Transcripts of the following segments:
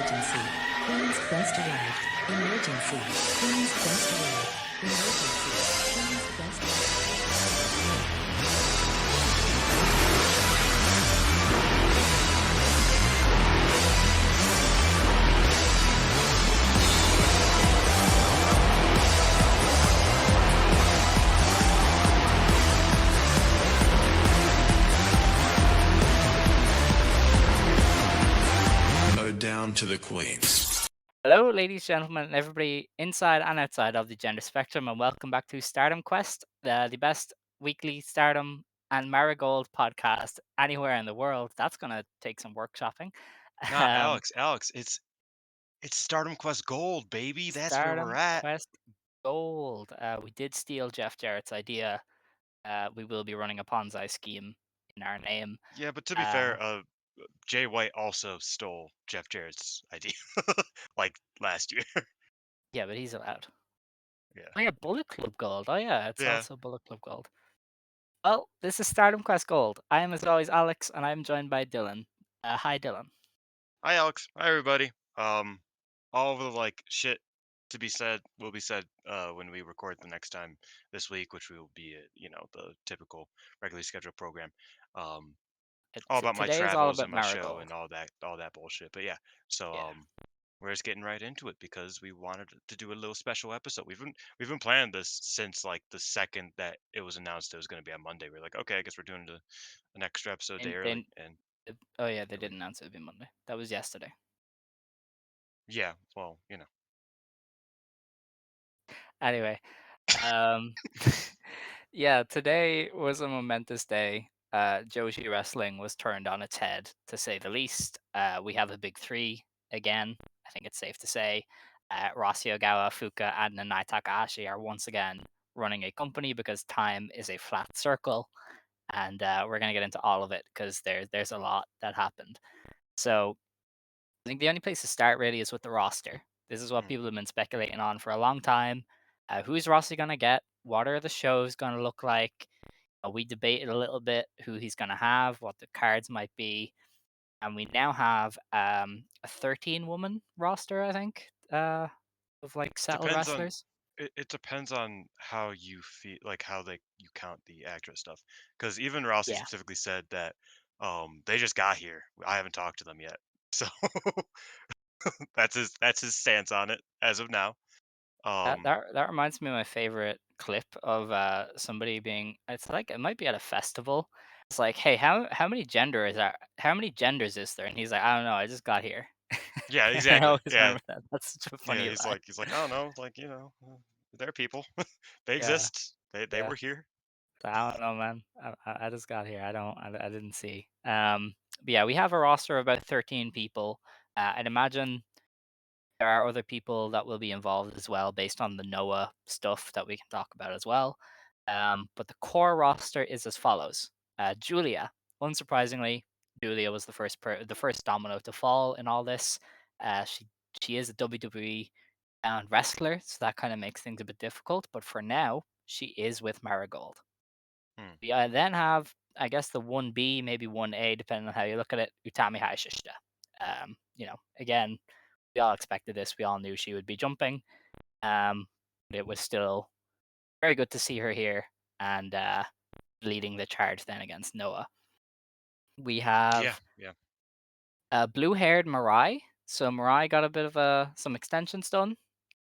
Emergency. Queen's Quest arrived. Emergency. Queen's Quest arrived. Emergency. Queen's Quest down to the queens. Hello, ladies, gentlemen, and everybody inside and outside of the gender spectrum, and welcome back to Stardom Quest, the best weekly Stardom and Marigold podcast anywhere in the world. That's gonna take some workshopping. Nah, Um, Alex, it's Stardom Quest Gold, baby. That's where we're Stardom at. Quest Gold. We did steal Jeff Jarrett's idea. We will be running a Ponzi scheme in our name. Yeah, but to be Uh, fair, Jay White also stole Jeff Jarrett's idea, like last year. yeah, but he's allowed. Yeah, Oh yeah, Bullet Club Gold. Oh yeah, it's yeah. also Bullet Club Gold. Well, this is Stardom Quest Gold. I am, as always, Alex, and I'm joined by Dylan. Hi, Dylan. Hi, Alex. Hi, everybody. All of the shit to be said will be said when we record the next time this week, which will be the typical regularly scheduled program. Um, all about my Today is all travels about and my show Marigold. and all that bullshit. But yeah, so Yeah. we're just getting right into it because we wanted to do a little special episode. We've been planning this since like the second that it was announced it was going to be on Monday. We're like, okay, I guess we're doing an extra episode day And early, then, and oh yeah, they we didn't announce it would be Monday. That was yesterday. yeah, well, Anyway, um, yeah, today was a momentous day. Joshi Wrestling was turned on its head, to say the least. We have a big three again. I think it's safe to say. Rossy Ogawa, Fuka, and Nanae Takahashi are once again running a company because time is a flat circle, and we're gonna get into all of it because there's a lot that happened. So I think the only place to start really is with the roster. This is what mm, people have been speculating on for a long time. Who's Rossi gonna get? What are the shows gonna look like? We debated a little bit who he's gonna have, what the cards might be, and we now have a 13-woman roster, I think, of like settled depends on wrestlers. it depends on how you feel, like how you count the actress stuff. Because even Rossi Yeah, specifically said that they just got here. I haven't talked to them yet, so that's his stance on it as of now. that Um, that that reminds me of my favorite clip of somebody being. It's like it might be at a festival. It's like, hey, how many gender is that? How many genders is there? And he's like, I don't know. I just got here. yeah, I exactly. always Yeah, remember that. That's such a yeah. funny He's line. like he's like I don't know, they're people. They Yeah, exist. They yeah. were here. I don't know, man. I just got here. I didn't see. But yeah, we have a roster of about 13 people. I'd imagine there are other people that will be involved as well, based on the Noah stuff that we can talk about as well. But the core roster is as follows: Julia. Unsurprisingly, Julia was the first domino to fall in all this. She is a WWE bound wrestler, so that kind of makes things a bit difficult. But for now, she is with Marigold. Hmm. We then have, I guess, the 1B, maybe 1A, depending on how you look at it, Utami Hayashishita. Again, we all expected this. We all knew she would be jumping. But it was still very good to see her here and leading the charge then against Noah. We Yeah, have yeah. blue-haired Mirai. So Mirai got a bit of some extensions done.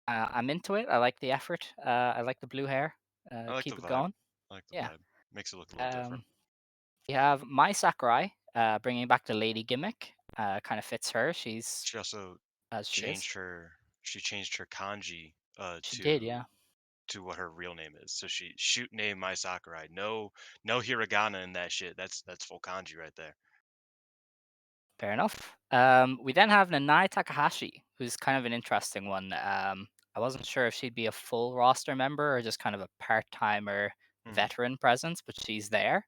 I'm into it. I like the effort. I like the blue hair. I like the Keep it vibe. going. I like the Yeah. vibe. Makes it look a little different. Um, we have Mai Sakurai, bringing back the lady gimmick. Kind of fits her. She's She also as she is. changed her. She changed her kanji She did, yeah. to what her real name is. So she shoot name Mai Sakurai. No hiragana in that shit. That's full kanji right there. Fair enough. We then have Nanae Takahashi, who's kind of an interesting one. I wasn't sure if she'd be a full roster member or just kind of a part-timer Hmm. veteran presence, but she's there,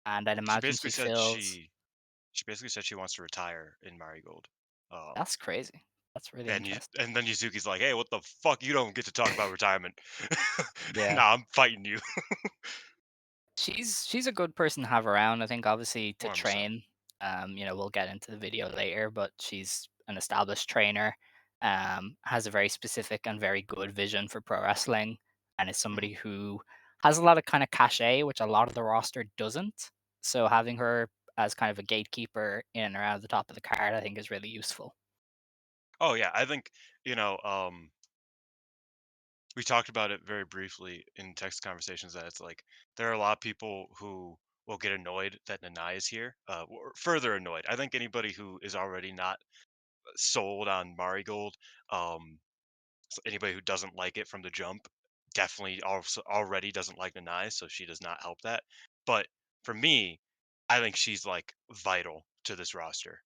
and I'd She imagine basically she said fills. she basically said she wants to retire in Marigold. Um, That's crazy. That's really and interesting. and then Yuzuki's like, hey, what the fuck? You don't get to talk about retirement. Yeah. Nah, I'm fighting you. She's a good person to have around. I think obviously to 100%. train. We'll get into the video later, but she's an established trainer, has a very specific and very good vision for pro wrestling, and is Mhm. somebody who has a lot of kind of cachet, which a lot of the roster doesn't. So having her as kind of a gatekeeper in and around the top of the card, I think, is really useful. Oh yeah, I think you know. We talked about it very briefly in text conversations that it's like there are a lot of people who will get annoyed that Nanae is here, or further annoyed. I think anybody who is already not sold on Marigold, um, anybody who doesn't like it from the jump, definitely also already doesn't like Nanae, so she does not help that. But for me, I think she's like vital to this roster.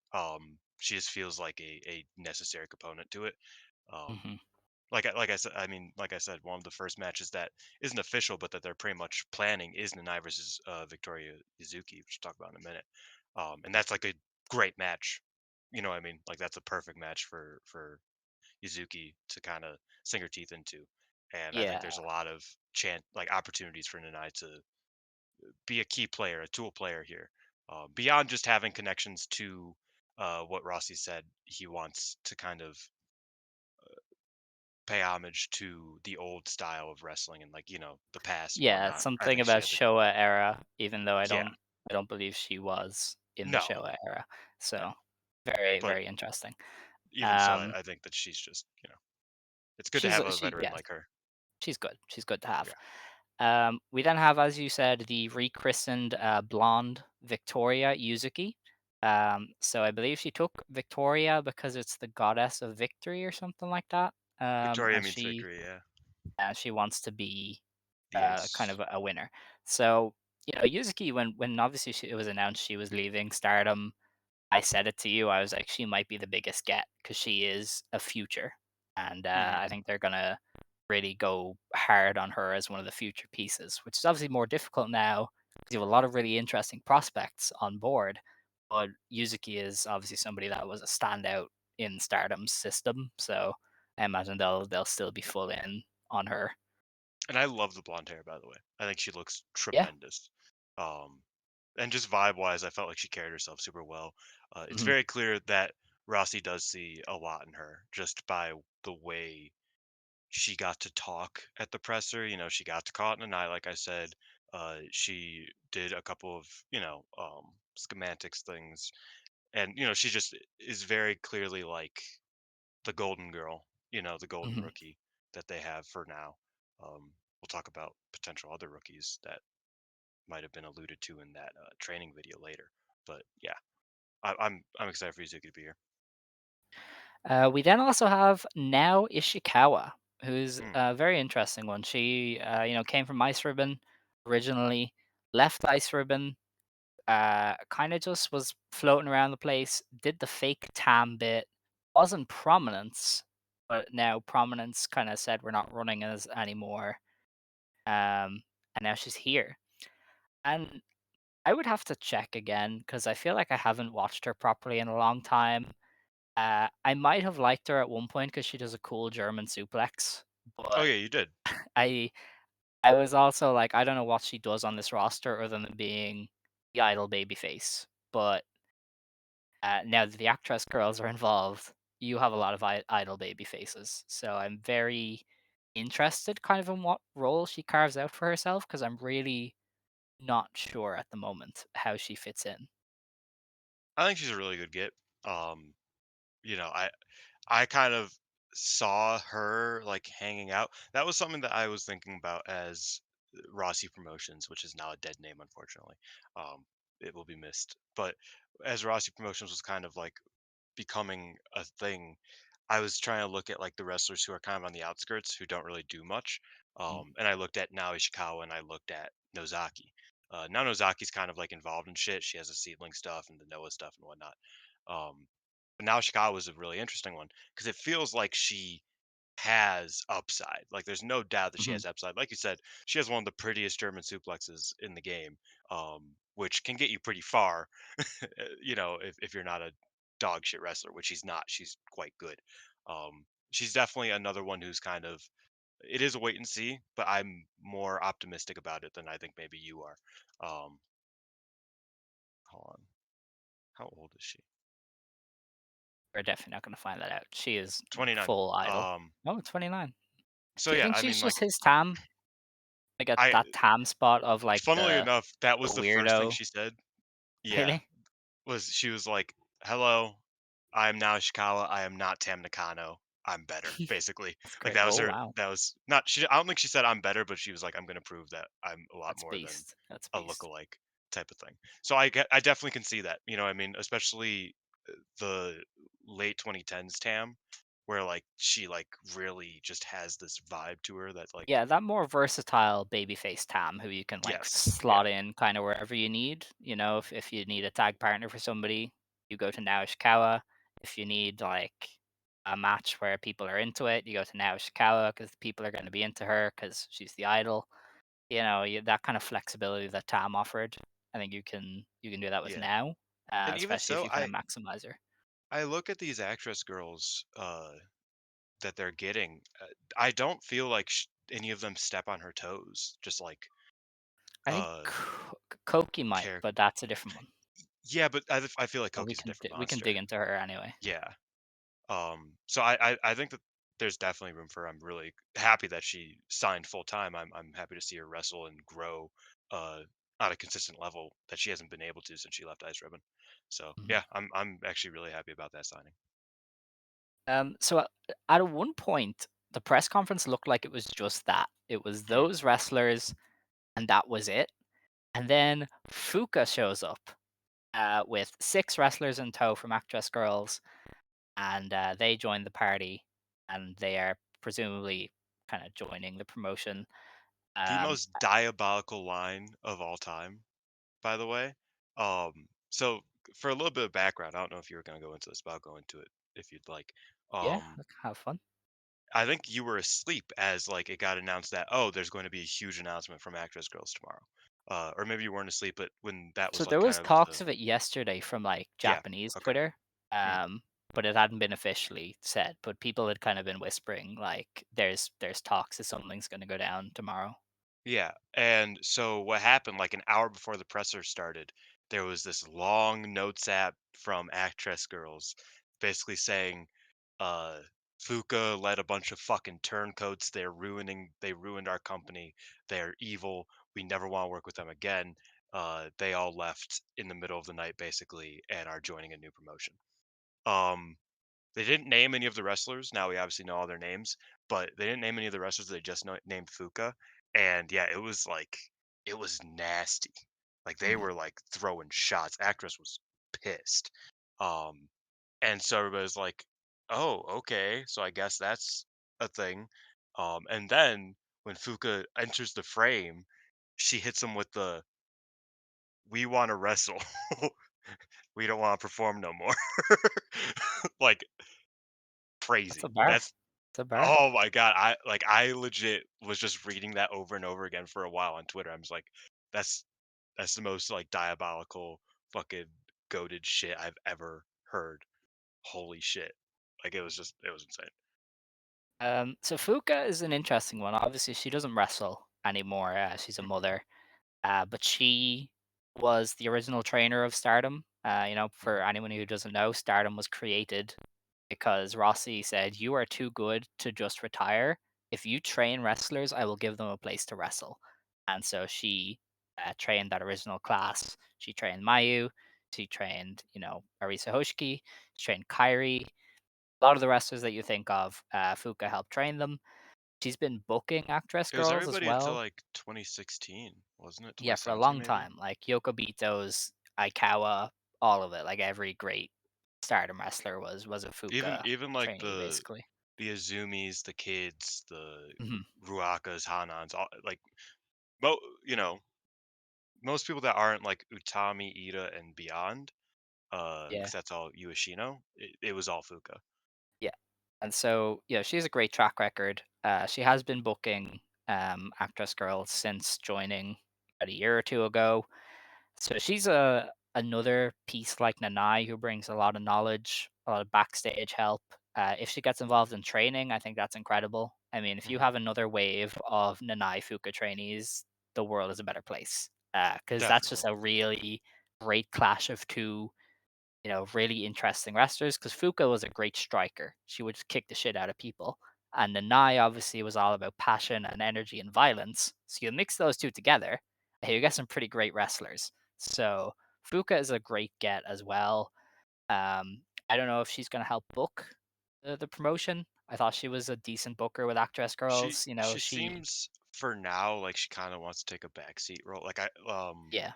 She just feels like a necessary component to it. Um, Hmm. like I said, I mean, like I said, one of the first matches that isn't official, but that they're pretty much planning is Nanae versus Victoria Izuki, which we'll talk about in a minute. And that's like a great match. You know what I mean? Like that's a perfect match for Izuki to kind of sink her teeth into. And I think Yeah, there's a lot of like opportunities for Nanae to be a key player, a tool player here, beyond just having connections to what Rossi said. He wants to kind of pay homage to the old style of wrestling and like the past and yeah, whatnot. I something think she about has a Showa era, even though yeah, I don't believe she was in the no, Showa era. no, So very, but very interesting. even so, Um, I think that she's just it's good to have a veteran yeah, like her. she's good. She's good to have. Yeah, We then have, as you said, the rechristened blonde Victoria Yuzuki. So I believe she took Victoria because it's the goddess of victory or something like that. Victoria And means victory. Yeah, she wants to be the kind ace. of a winner. So Yuzuki, when obviously it was announced she was leaving Stardom, I said it to you. I was like, she might be the biggest get because she is a future, and Hmm. I think they're gonna really go hard on her as one of the future pieces, which is obviously more difficult now because you have a lot of really interesting prospects on board. But Yuzuki is obviously somebody that was a standout in Stardom's system, so I imagine they'll still be full in on her. And I love the blonde hair, by the way. I think she looks Yeah. tremendous. Um, and just vibe wise, I felt like she carried herself super well. It's Hmm. very clear that Rossi does see a lot in her just by the way she got to talk at the presser. She got to call it in the night, like I said. She did a couple of, schematics things. And, she just is very clearly like the golden girl, the golden Hmm. rookie that they have for now. We'll talk about potential other rookies that might have been alluded to in that training video later. But yeah, I'm excited for Yuzuki to be here. We then also have Nao Ishikawa, who's Mm. a very interesting one. She, came from Ice Ribbon originally, left Ice Ribbon, kind of just was floating around the place, did the fake tam bit, wasn't prominence, but now prominence kind of said we're not running as anymore. And now she's here. And I would have to check again because I feel like I haven't watched her properly in a long time. I might have liked her at one point because she does a cool German suplex, Oh but yeah, you did. I I was also like, I don't know what she does on this roster other than being the idol babyface. But now that the Actwres girls are involved, you have a lot of idol baby faces. So I'm very interested, kind of, in what role she carves out for herself because I'm really not sure at the moment how she fits in. I think she's a really good get. Um, I kind of saw her like hanging out. That was something that I was thinking about as Rossy Promotions, which is now a dead name, unfortunately. Um, it will be missed. But as Rossy Promotions was kind of like becoming a thing, I was trying to look at like the wrestlers who are kind of on the outskirts who don't really do much. Mm. And I looked at Nao Ishikawa and I looked at Nozaki. Now Nozaki's kind of like involved in shit. She has the seedling stuff and the Noah stuff and whatnot. But Nao Ishikawa was a really interesting one because it feels like she has upside. Like there's no doubt that she Mhm. has upside. Like you said, she has one of the prettiest German suplexes in the game, which can get you pretty far. If you're not a dog shit wrestler, which she's not. She's quite good. She's definitely another one who's kind of. It is a wait and see, but I'm more optimistic about it than I think maybe you are. Um, Hold on. How old is she? We're definitely not going to find that out. She is like 29. full idol. Oh, 29. So Do you yeah, think I she's mean, just like, his Tam? Like at I that Tam spot of like funnily the enough, that was the first thing weirdo? she said. Yeah, Really? was she was like, "Hello, I'm Nao Ishikawa. I am not Tam Nakano. I'm better." Basically, That's like great. that was Oh her. wow. That was not. She. I don't think she said I'm better, but she was like, "I'm gonna prove that I'm a lot That's more than beast. That's a beast. lookalike type of thing." So I definitely can see that. You know, what I mean, especially the late 2010s Tam, where like she like really just has this vibe to her that like Yeah, that more versatile babyface Tam who you can like yes, yeah, slot in kind of wherever you need. You know, if you need a tag partner for somebody, you go to Nao Ishikawa. If you need like a match where people are into it, you go to Nao Ishikawa because people are going to be into her because she's the idol. You know, that kind of flexibility that Tam offered. I think you can do that with yeah. now, And even especially if so, you kind of maximize her. I look at these actress girls that they're getting. I don't feel like any of them step on her toes. Just like I think uh Koki might, care. but that's a different one. Yeah, but I feel like But we Koki's a can different we can monster. dig into her anyway. Yeah. So I think that there's definitely room for her. I'm really happy that she signed full time. I'm happy to see her wrestle and grow uh at a consistent level that she hasn't been able to since she left Ice Ribbon. So Mhm. yeah, I'm actually really happy about that signing. So at one point, the press conference looked like it was just that. It was Mhm. those wrestlers, and that was it. And then Fuka shows up with six wrestlers in tow from Actress Girls, and they join the party, and they are presumably kind of joining the promotion. The Um, most diabolical line of all time, by the way. So for a little bit of background, I don't know if you were going to go into this, but I'll go into it if you'd like. yeah, Um, have fun. I think you were asleep as like it got announced that oh, there's going to be a huge announcement from Actress Girls tomorrow, or maybe you weren't asleep, but when that So was there like was kind of talks the of it yesterday from like yeah, Japanese okay. Twitter, Mhm. but it hadn't been officially said. But people had kind of been whispering like there's talks that something's going to go down tomorrow. Yeah, and so what happened, like an hour before the presser started, there was this long notes app from Actress Girls, basically saying, uh, "Fuka led a bunch of fucking turncoats. They ruined our company. They're evil. We never want to work with them again. They all left in the middle of the night, basically, and are joining a new promotion." Um, they didn't name any of the wrestlers. Now we obviously know all their names, but they didn't name any of the wrestlers. They just named Fuka, and yeah, it was like it was nasty. Like they Mhm. were like throwing shots. Actress was pissed, um, and so everybody's like, "Oh, okay, so I guess that's a thing." And then when Fuka enters the frame, she hits him with the "We want to wrestle." We don't want to perform no more. Like That's a crazy. bar. That's It's a bar. oh my god. I legit was just reading that over and over again for a while on Twitter. I'm just like, that's that's the most like diabolical fucking goaded shit I've ever heard. Holy shit. Like it was insane. So Fuka is an interesting one. Obviously, she doesn't wrestle anymore. She's a Mhm, mother, but she was the original trainer of Stardom. For mhm. anyone who doesn't know, Stardom was created because Rossy said, "You are too good to just retire. If you train wrestlers, I will give them a place to wrestle." And so she trained that original class. She trained Mayu. She trained, Arisa Hoshiki. She trained Kairi. A lot of the wrestlers that you think of, Fuka helped train them. She's been booking Actress It was Girls as everybody until well. like 2016, wasn't it? Yeah, for a 2017 long maybe? time. Like Yokobito's, Aikawa, all of it. Like every great Stardom wrestler was a Fuka Even like trainee, basically. the Azumis, the kids, the Mhm. Ruakas, Hanans, all like mo you know, most people that aren't like Utami, Ida, and beyond, because Yeah. that's all Ueshino. It was all Fuka. Yeah. And so, yeah, she has a great track record. She has been booking Actress Girls since joining about a year or two ago. So she's a another piece like Nanae who brings a lot of knowledge, a lot of backstage help. If she gets involved in training, I think that's incredible. I mean, if you Mhm. have another wave of Nanae Fuka trainees, the world is a better place. Because that's just Definitely. a really great clash of two really interesting wrestlers because Fuka was a great striker. She would just kick the shit out of people. And Nanae obviously was all about passion and energy and violence. So you mix those two together, and you get some pretty great wrestlers. So Fuka is a great get as well. I don't know if she's going to help book the promotion. I thought she was a decent booker with Actress She Girls. she She, seems for now like she kind of wants to take a backseat role. Like yeah,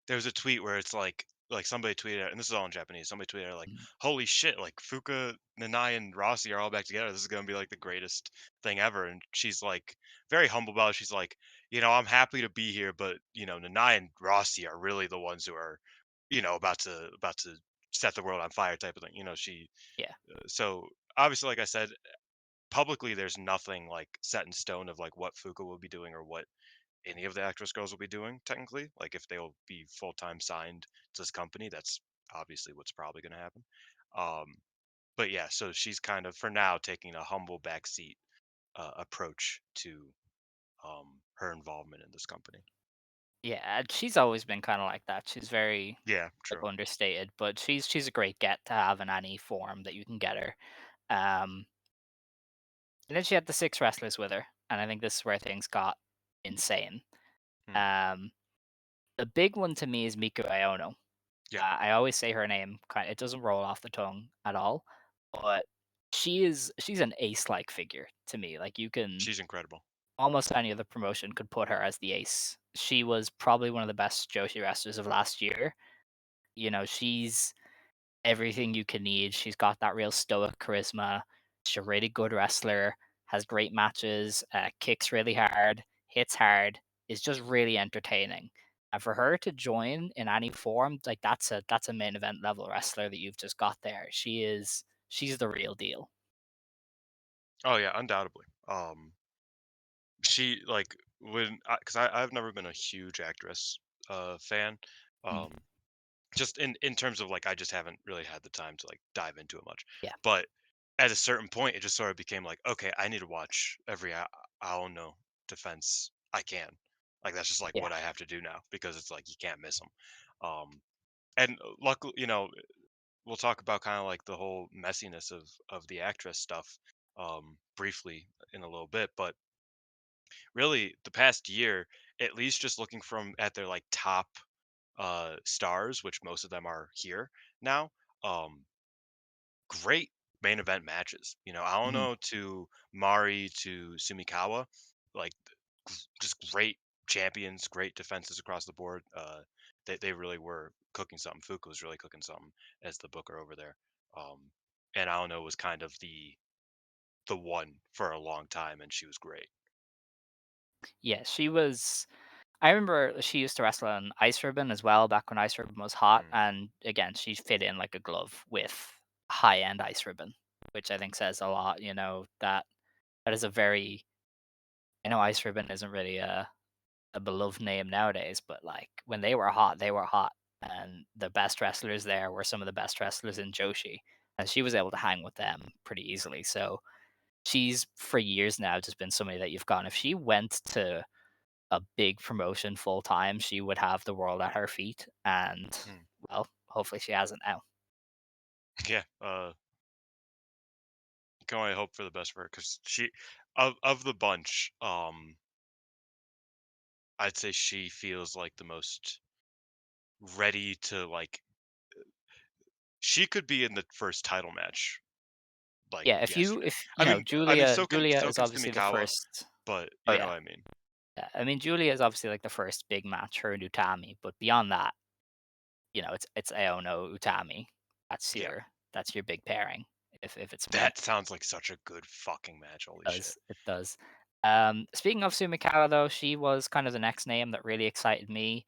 there was a tweet where it's like somebody tweeted, and this is all in Japanese. Somebody tweeted like, mm, "Holy shit! Like Fuka, Nanai, and Rossy are all back together. This is gonna be like the greatest thing ever." And she's like very humble about it. She's like, I'm happy to be here, but Nanai and Rossy are really the ones who are, about to set the world on fire type of thing. She yeah, so obviously, like I said, publicly there's nothing like set in stone of like what Fuka will be doing or what any of the actress girls will be doing technically. Like if they'll be full time signed to this company, that's obviously what's probably going to happen. Um, but yeah, so she's kind of for now taking a humble backseat approach to her involvement in this company. yeah. And she's always been kind of like that. She's very Yeah, like true. understated, but she's a great get to have in any form that you can get her. Um, and then she had the six wrestlers with her, and I think this is where things got insane. Hmm. Um, the big one to me is Miku Iono. Yeah, I always say her name, kind it doesn't roll off the tongue at all, but she's an ace-like figure to me. Like you can she's incredible. almost any other promotion could put her as the ace. She was probably one of the best Joshi wrestlers of last year. She's everything you can need. She's got that real stoic charisma. She's a really good wrestler, has great matches, kicks really hard, hits hard, is just really entertaining. And for her to join in any form, like that's a main event level wrestler that you've just got there. She's the real deal. Oh yeah, undoubtedly. She like when because I've never been a huge actress fan. Mm, Um, just in terms of like I just haven't really had the time to like dive into it much. yeah, But at a certain point, it just sort of became like, okay, I need to watch every Aono defense I can. Like that's just like yeah, what I have to do now because it's like you can't miss them. And luckily, we'll talk about kind of like the whole messiness of the actress stuff briefly in a little bit, but really the past year, at least just looking from at their like top stars, which most of them are here now. Um, Great main event matches. mhm, Aono to Mari to Sumikawa, like just great champions, great defenses across the board. They really were cooking something. Fuka was really cooking something as the booker over there. Um, and Aono was kind of the one for a long time, and she was great. yeah. She was. I remember she used to wrestle on Ice Ribbon as well back when Ice Ribbon was hot, Mm. and again, she fit in like a glove with high end Ice Ribbon, which I think says a lot. That is a very. I know Ice Ribbon isn't really a beloved name nowadays, but like when they were hot, and the best wrestlers there were some of the best wrestlers in Joshi, and she was able to hang with them pretty easily. So she's for years now just been somebody that you've gone. If she went to a big promotion full time, she would have the world at her feet. And Mm. well, hopefully she hasn't now. Yeah, you can only hope for the best for her because of the bunch, I'd say she feels like the most ready to like she could be in the first title match like Yeah, yesterday. if I mean Julia so can Julia so is can obviously the Sumikawa, first. but Oh you know yeah. what I mean. Yeah. I mean Julia is obviously like the first big match, her and Utami, but beyond that, it's Aono Utami. Yeah. That's your big pairing, if it's me. That sounds like such a good fucking match. Holy shit. It does. Speaking of Sumikawa, though, she was kind of the next name that really excited me.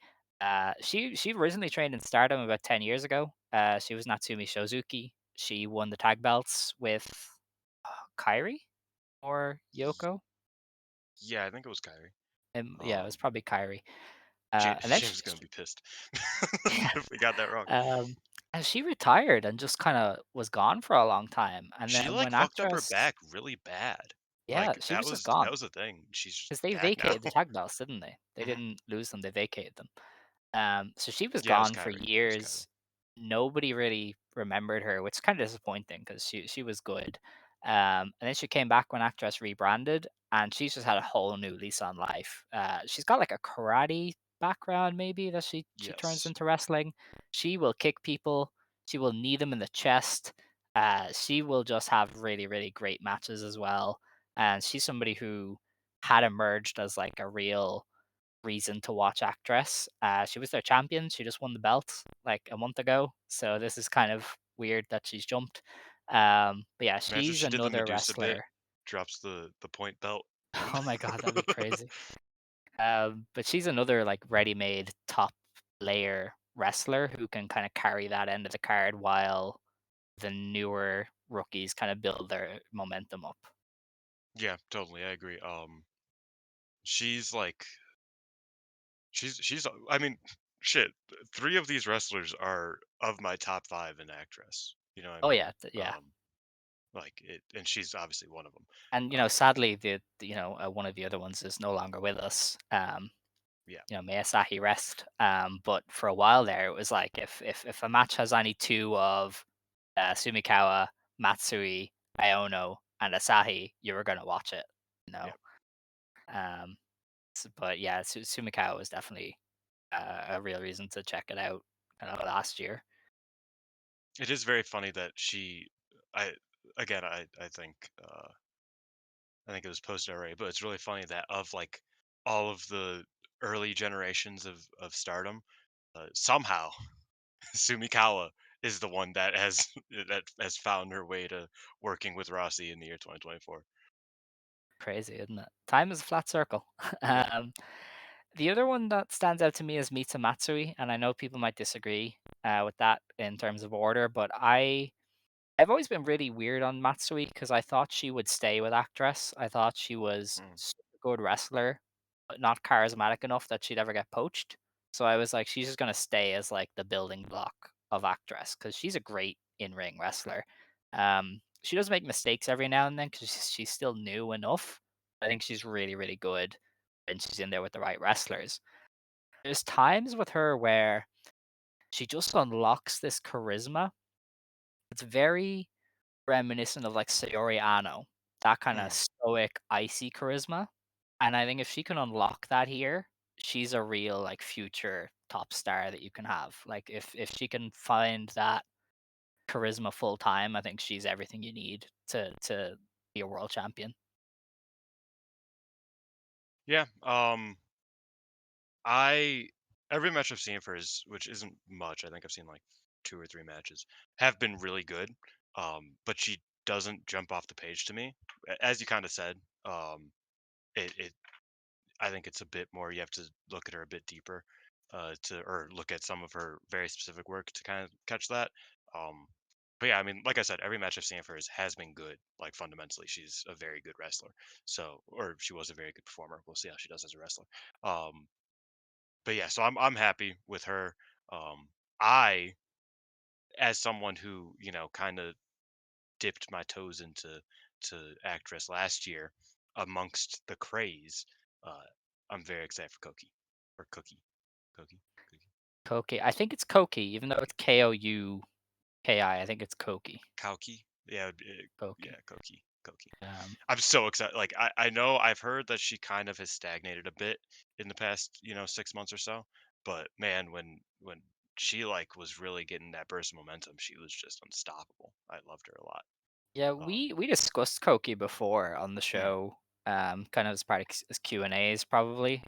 She originally trained in Stardom about 10 years ago. She was Natsumi Shozuki. She won the tag belts with Kairi or Y- Yoko. Yeah, I think it was Kyrie. Yeah, it was Um probably Kairi. And then James is gonna be pissed yeah, if we got that wrong. um, and she retired and just kind of was gone for a long time. And She then like when fucked up her Actress, back really bad. yeah, Like she was just that gone was a thing. She's because they back now. vacated the tag belts, didn't they? They Mhm. didn't lose them; they vacated them. So she was Yeah, it was gone for Kyrie. It was Kyrie. years. nobody really remembered her, which is kind of disappointing because she was good. And then she came back when Actress rebranded, and she's just had a whole new lease on life. She's got like a karate background, maybe that she turns Yes. into wrestling. She will kick people. She will knee them in the chest. She will just have really really great matches as well. And she's somebody who had emerged as like a real reason to watch Actress. She was their champion. She just won the belt like a month ago. So this is kind of weird that she's jumped. But yeah, Imagine if she's she did the another Medusa bit, wrestler. drops the point belt. Oh my god, that'd be crazy. But she's another like ready-made top layer wrestler who can kind of carry that end of the card while the newer rookies kind of build their momentum up. Yeah, totally. I agree. She's like she's I mean, shit. Three of these wrestlers are of my top five in actress. You know what I Oh mean? yeah, yeah. Um, like it, and she's obviously one of them. And Uh, sadly, one of the other ones is no longer with us. yeah, May Asahi rest. But for a while there, it was like if a match has any two of Sumikawa, Matsui, Iono, and Asahi, you were gonna watch it. You yeah. know. Um, but yeah, Sumikawa was definitely a real reason to check it out. Last year. It is very funny that I again, I think I think it was posted already, but it's really funny that of like all of the early generations of Stardom, somehow Sumikawa is the one that has that has found her way to working with Rossi in the year 2024. Crazy, isn't it? Time is a flat circle. Yeah. um, the other one that stands out to me is Mita Matsui, and I know people might disagree with that in terms of order, but I've always been really weird on Matsui because I thought she would stay with Actress. I thought she was Mm. such a good wrestler, but not charismatic enough that she'd ever get poached. So I was like, she's just gonna stay as like the building block of Actress because she's a great in-ring wrestler. She does make mistakes every now and then because she's still new enough. I think she's really, really good when she's in there with the right wrestlers. There's times with her where she just unlocks this charisma. It's very reminiscent of like Sayori Ano, that kind of Mm. stoic, icy charisma. And I think if she can unlock that here, she's a real like future top star that you can have. Like if she can find that charisma full time, I think she's everything you need to be a world champion. Yeah. I every match I've seen of hers, which isn't much, I think I've seen like two or three matches, have been really good. But she doesn't jump off the page to me. As you kind of said, it I think it's a bit more. You have to look at her a bit deeper, to or look at some of her very specific work to kind of catch that. Um, but yeah, I mean, like I said, every match I've seen of hers has been good. Like fundamentally, she's a very good wrestler. So, or she was a very good performer. We'll see how she does as a wrestler. Um, but yeah, so I'm happy with her. I, as someone who kind of dipped my toes into actress last year amongst the craze. Uh, I'm very excited for Koki or Koki, Koki, Koki, I think it's Koki, even though it's Kouki. I think it's Koki. Kauki. Yeah, yeah, Koki. Koki. Um, I'm so excited. Like I know I've heard that she kind of has stagnated a bit in the past 6 months or so. But man, when she like was really getting that burst of momentum, she was just unstoppable. I loved her a lot. Yeah, Um, we discussed Koki before on the mm, show, kind of as part of as Q&As probably.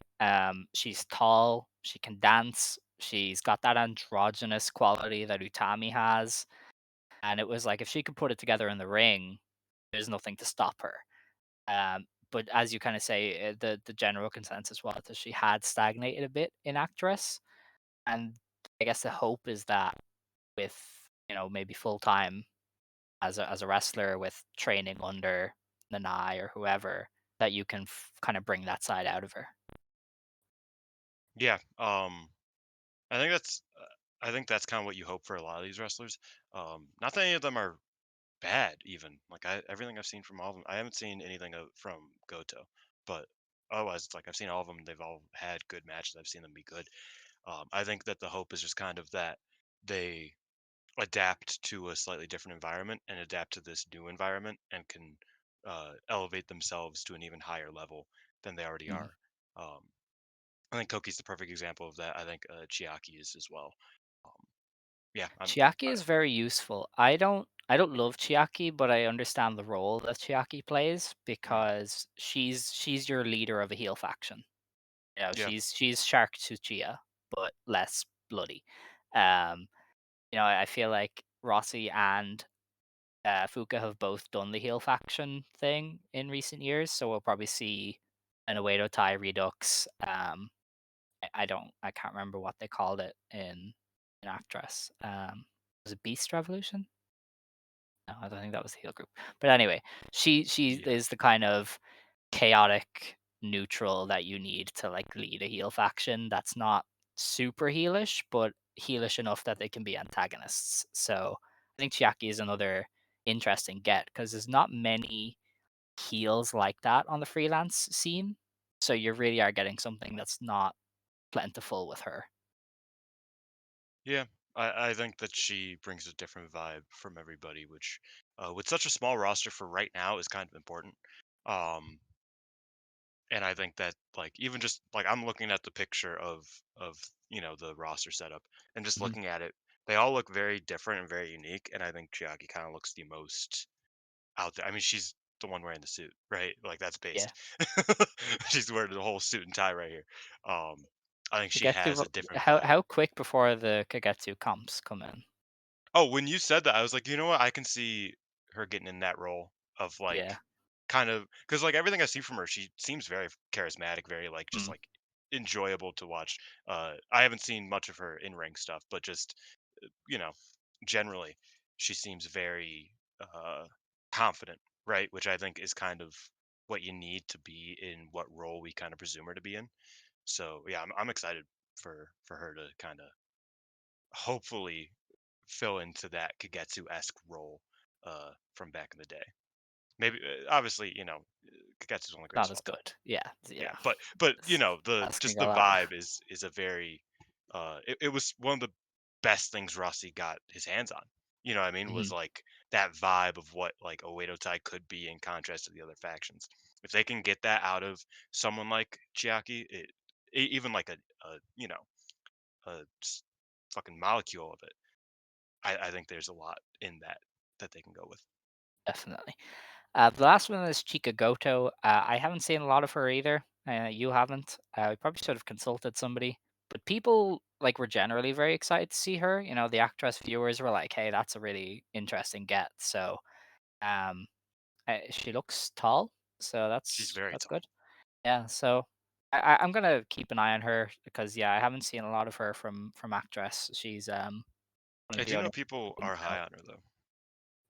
She's tall, she can dance, she's got that androgynous quality that Utami has, and it was like if she could put it together in the ring, there's nothing to stop her. But as you kind of say, the general consensus was that she had stagnated a bit in Actress, and I guess the hope is that with maybe full time as a wrestler with training under Nanae or whoever, that you can kind of bring that side out of her. yeah. I think that's kind of what you hope for a lot of these wrestlers. Not that any of them are bad, even like everything I've seen from all of them. I haven't seen anything from Goto, but otherwise, it's like I've seen all of them. They've all had good matches. I've seen them be good. I think that the hope is just kind of that they adapt to a slightly different environment and adapt to this new environment and can elevate themselves to an even higher level than they already Mhm. are. Um, I think Koki's the perfect example of that. I think Chiaki is as well. Um, yeah, Chiaki is very useful. I don't love Chiaki, but I understand the role that Chiaki plays mm, because she's your leader of a heel faction. You know, yeah, she's Shark Tsuchiya, but less bloody. Um, I feel like Rossi and Fuka have both done the heel faction thing in recent years, so we'll probably see an Oedo Tai Redux. I can't remember what they called it in Actress. Was it Beast Revolution? No, I don't think that was the heel group. But anyway, she yeah, is the kind of chaotic neutral that you need to like lead a heel faction that's not super heelish, but heelish enough that they can be antagonists. So I think Chiaki is another interesting get because there's not many heels like that on the freelance scene. So you really are getting something that's not plentiful with her. yeah. I think that she brings a different vibe from everybody, which with such a small roster for right now is kind of important. Um, and I think that like even just like I'm looking at the picture of the roster setup and just Mhm. looking at it, they all look very different and very unique. And I think Chiaki kind of looks the most out there. I mean, she's the one wearing the suit, right? Like that's Yeah. based. She's wearing the whole suit and tie right here. Um, I think she Kagetsu, has a different how vibe. how quick before the Kagetsu comps come in? Oh, when you said that, I was like, you know what? I can see her getting in that role of Yeah. like kind of because like everything I see from her, she seems very charismatic, very like just Mm. like enjoyable to watch. I haven't seen much of her in ring stuff, but just you know, generally, she seems very confident, right? Which I think is kind of what you need to be in what role we kind of presume her to be in. So yeah, I'm excited for her to kind of hopefully fill into that Kagetsu-esque role from back in the day. Maybe obviously, Kagetsu's one of the Not greatest of as all time. good. Yeah, Yeah, but it's the asking just a the lot. vibe is a very it was one of the best things Rossi got his hands on. You know what I mean? Was Mhm. like that vibe of what like Oedo Tai could be in contrast to the other factions. If they can get that out of someone like Chiaki, even like a fucking molecule of it, I think there's a lot in that they can go with. Definitely. The last one is Chika Goto. I haven't seen a lot of her either. You haven't. We probably should have consulted somebody. But people like were generally very excited to see her. The Actress viewers were like, "Hey, that's a really interesting get." So, um, she looks tall, so She's that's very that's tall. good. Yeah. So, I'm gonna keep an eye on her because yeah, I haven't seen a lot of her from Actress. She's one I of the do know only. people are high on her though.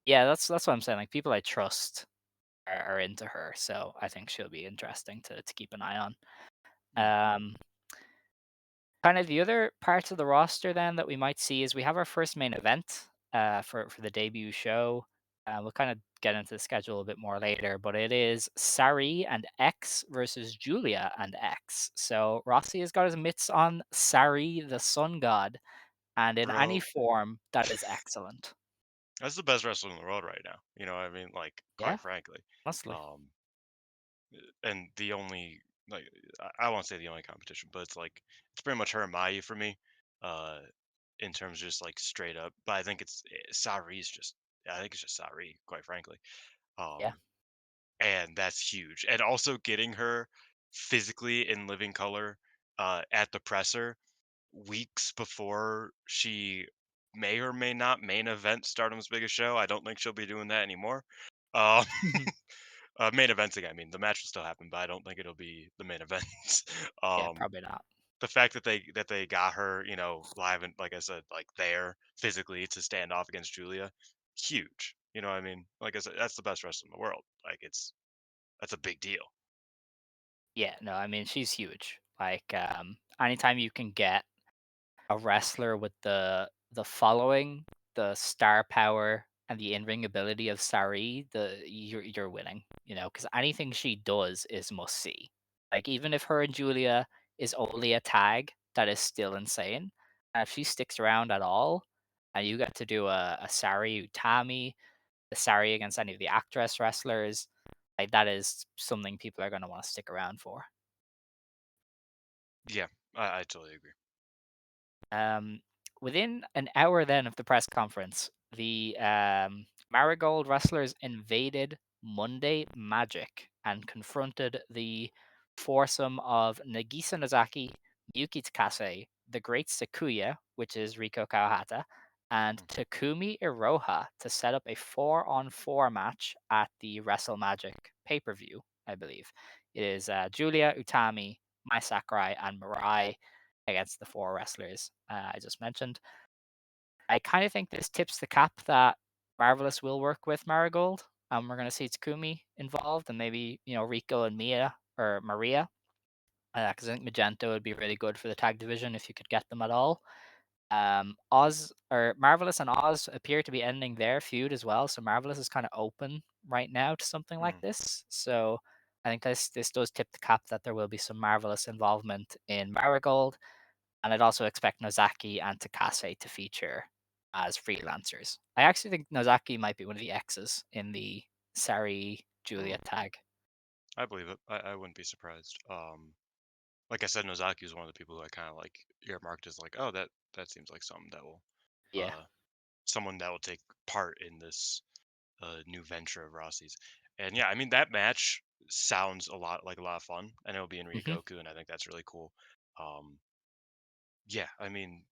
Yeah, that's what I'm saying. Like people I trust are into her, so I think she'll be interesting to keep an eye on. Mm. Um, Kind of the other parts of the roster then that we might see is we have our first main event for the debut show. We'll kind of get into the schedule a bit more later, but it is Sareee and X versus Julia and X. So Rossi has got his mitts on Sareee, the sun god, and in any Bro, form that is excellent. that's the best wrestler in the world right now. You know what I mean? Like, Yeah, quite frankly. honestly. Um, and the only like I won't say the only competition, but it's like it's pretty much her and Mayu for me. Uh, in terms of just like straight up. But I think Saree's just I think it's just Sareee, quite frankly. Yeah. Um, and that's huge. And also getting her physically in living color at the presser weeks before she may or may not main event Stardom's biggest show. I don't think she'll be doing that anymore. Uh, main eventing, I mean, the match will still happen, but I don't think it'll be the main event. Yeah, um, probably not. the fact that they got her, live and like I said, like there physically to stand off against Julia, huge. You know what I mean? Like I said, that's the best wrestler in the world. Like that's a big deal. Yeah, no, I mean she's huge. Like anytime you can get a wrestler with the following, the star power, and the in-ring ability of Sareee, you're winning. Because anything she does is must see. Like even if her and Julia is only a tag, that is still insane. And if she sticks around at all, and you get to do a Sareee Utami, the Sareee against any of the Actwres wrestlers. Like that is something people are going to want to stick around for. Yeah, I totally agree. Um, Within an hour then of the press conference, the Marigold wrestlers invaded Monday Magic and confronted the foursome of Nagisa Nozaki, Miyuki Takase, the Great Sakuya, which is Riko Kawahata, and Mm, Takumi Iroha to set up a 4-on-4 match at the Wrestle Magic pay per view, I believe. It is Julia, Utami, Mai Sakurai, and Mirai against the four wrestlers I just mentioned. I kind of think this tips the cap that Marvelous will work with Marigold. We're going to see Takumi involved and maybe, Rico and Mia or Maria. Because I think Magento would be really good for the tag division if you could get them at all. Oz or Marvelous and Oz appear to be ending their feud as well. So Marvelous is kind of open right now to something like mm. this. So I think this does tip the cap that there will be some Marvelous involvement in Marigold, and I'd also expect Nozaki and Takase to feature as freelancers. I actually think Nozaki might be one of the X's in the Sari Mm. Julia tag. I believe it. I wouldn't be surprised. Like I said, Nozaki is one of the people who I kind of like earmarked as like, oh, that seems like something that will, Yeah. uh, someone that will take part in this new venture of Rossi's. And yeah, I mean that match sounds a lot like a lot of fun, and it'll be in Hmm. Ryogoku, and I think that's really cool. Um, yeah, I mean,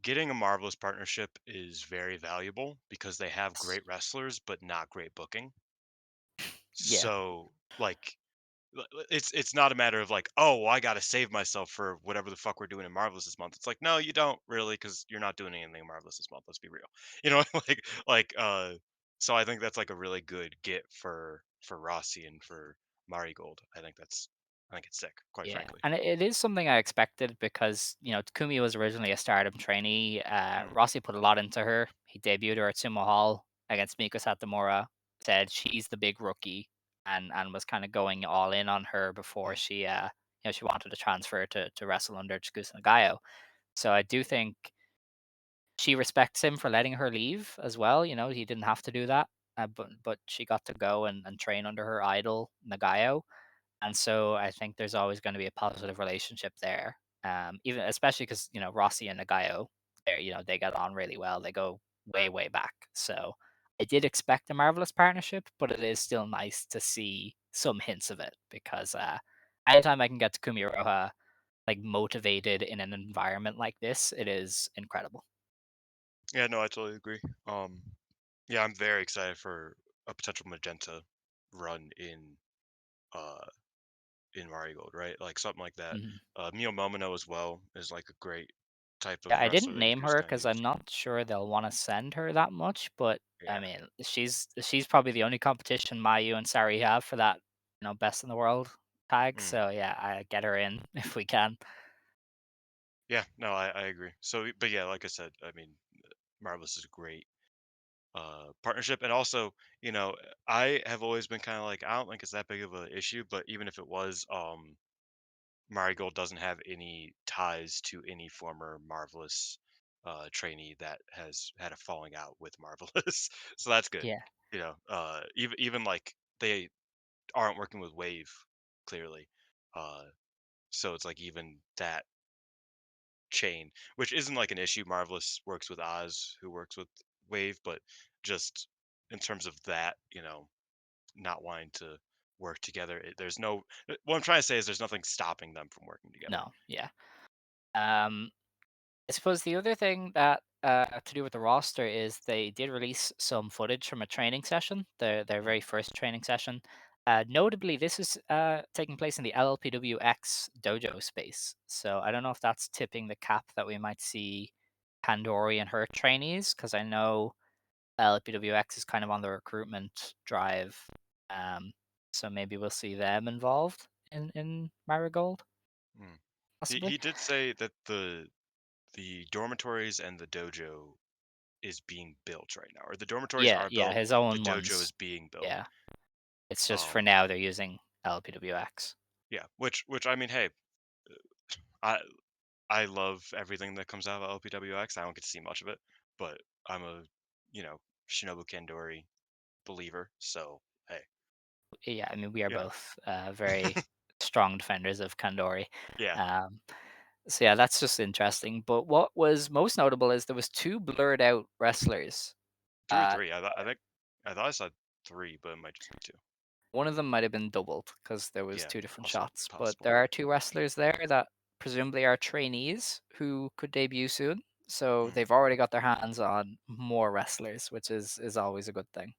getting a Marvelous partnership is very valuable because they have great wrestlers but not great booking. Yeah. So like it's not a matter of like, oh, well, I got to save myself for whatever the fuck we're doing in Marvelous this month. It's like, no, you don't really, because you're not doing anything in Marvelous this month. Let's be real, you know, like. So I think that's like a really good get for Rossy and for Marigold. I think it's sick, quite Yeah, frankly. and it is something I expected because Takumi was originally a Stardom trainee. Mm, Rossi put a lot into her. He debuted her at Sumo Hall against Miko Satomura. Said she's the big rookie, and was kind of going all in on her before mm, she wanted to transfer to wrestle under Chikusa Nagayo. So I do think she respects him for letting her leave as well. He didn't have to do that, but she got to go and train under her idol Nagayo, and so I think there's always going to be a positive relationship there. Even especially because Rossi and Nagayo, they get on really well. They go way way back. So I did expect a marvelous partnership, but it is still nice to see some hints of it because anytime I can get Takumi Iroha like motivated in an environment like this, it is incredible. yeah, no, I totally agree. Yeah, I'm very excited for a potential Magenta run uh in Marigold, right? Like something like that. Mhm. Mio Momono as well is like a great type Yeah, of I wrestler didn't that you name could just her kind of because use. I'm not sure they'll want to send her that much, but I Yeah. mean, she's probably the only competition Mayu and Sari have for that, best in the world tag. Mm. So yeah, I get her in if we can. Yeah, no, I agree. So, but yeah, like I said, I mean, Marvelous is a great partnership, and also, you know, I have always been kind of like, I don't think it's that big of an issue, but even if it was, Marigold doesn't have any ties to any former Marvelous trainee that has had a falling out with Marvelous, so that's good. Yeah, You know, even like they aren't working with Wave clearly, uh, so it's like even that chain, which isn't like an issue. Marvelous works with Oz, who works with Wave, but just in terms of that, not wanting to work together, there's no. What I'm trying to say is there's nothing stopping them from working together. no, yeah. Um, I suppose the other thing that to do with the roster is they did release some footage from a training session, their Mm, very first training session. Notably, this is taking place in the LLPWX dojo space. So I don't know if that's tipping the cap that we might see Pandori and her trainees, because I know LLPWX is kind of on the recruitment drive. Um, so maybe we'll see them involved in Marigold, mm. He possibly. did say that the dormitories and the dojo is being built right now, or the dormitories Yeah, are yeah, built. his The own dojo is ones. being built. Yeah. It's just for Um, now they're using LPWX. yeah, which I mean, hey, I love everything that comes out of LPWX. I don't get to see much of it, but I'm a, you know, Shinobu Kandori believer. So hey, Yeah, I mean, we are you know, both very strong defenders of Kandori. yeah, Um, so yeah, that's just interesting. But what was most notable is there was two blurred out wrestlers. two or Uh, three. I thought I saw three, but it might just be two. One of them might have been doubled because there was Yeah, two different also shots. But possible. there are two wrestlers there that presumably are trainees who could debut soon. So Mhm. they've already got their hands on more wrestlers, which is always a good thing.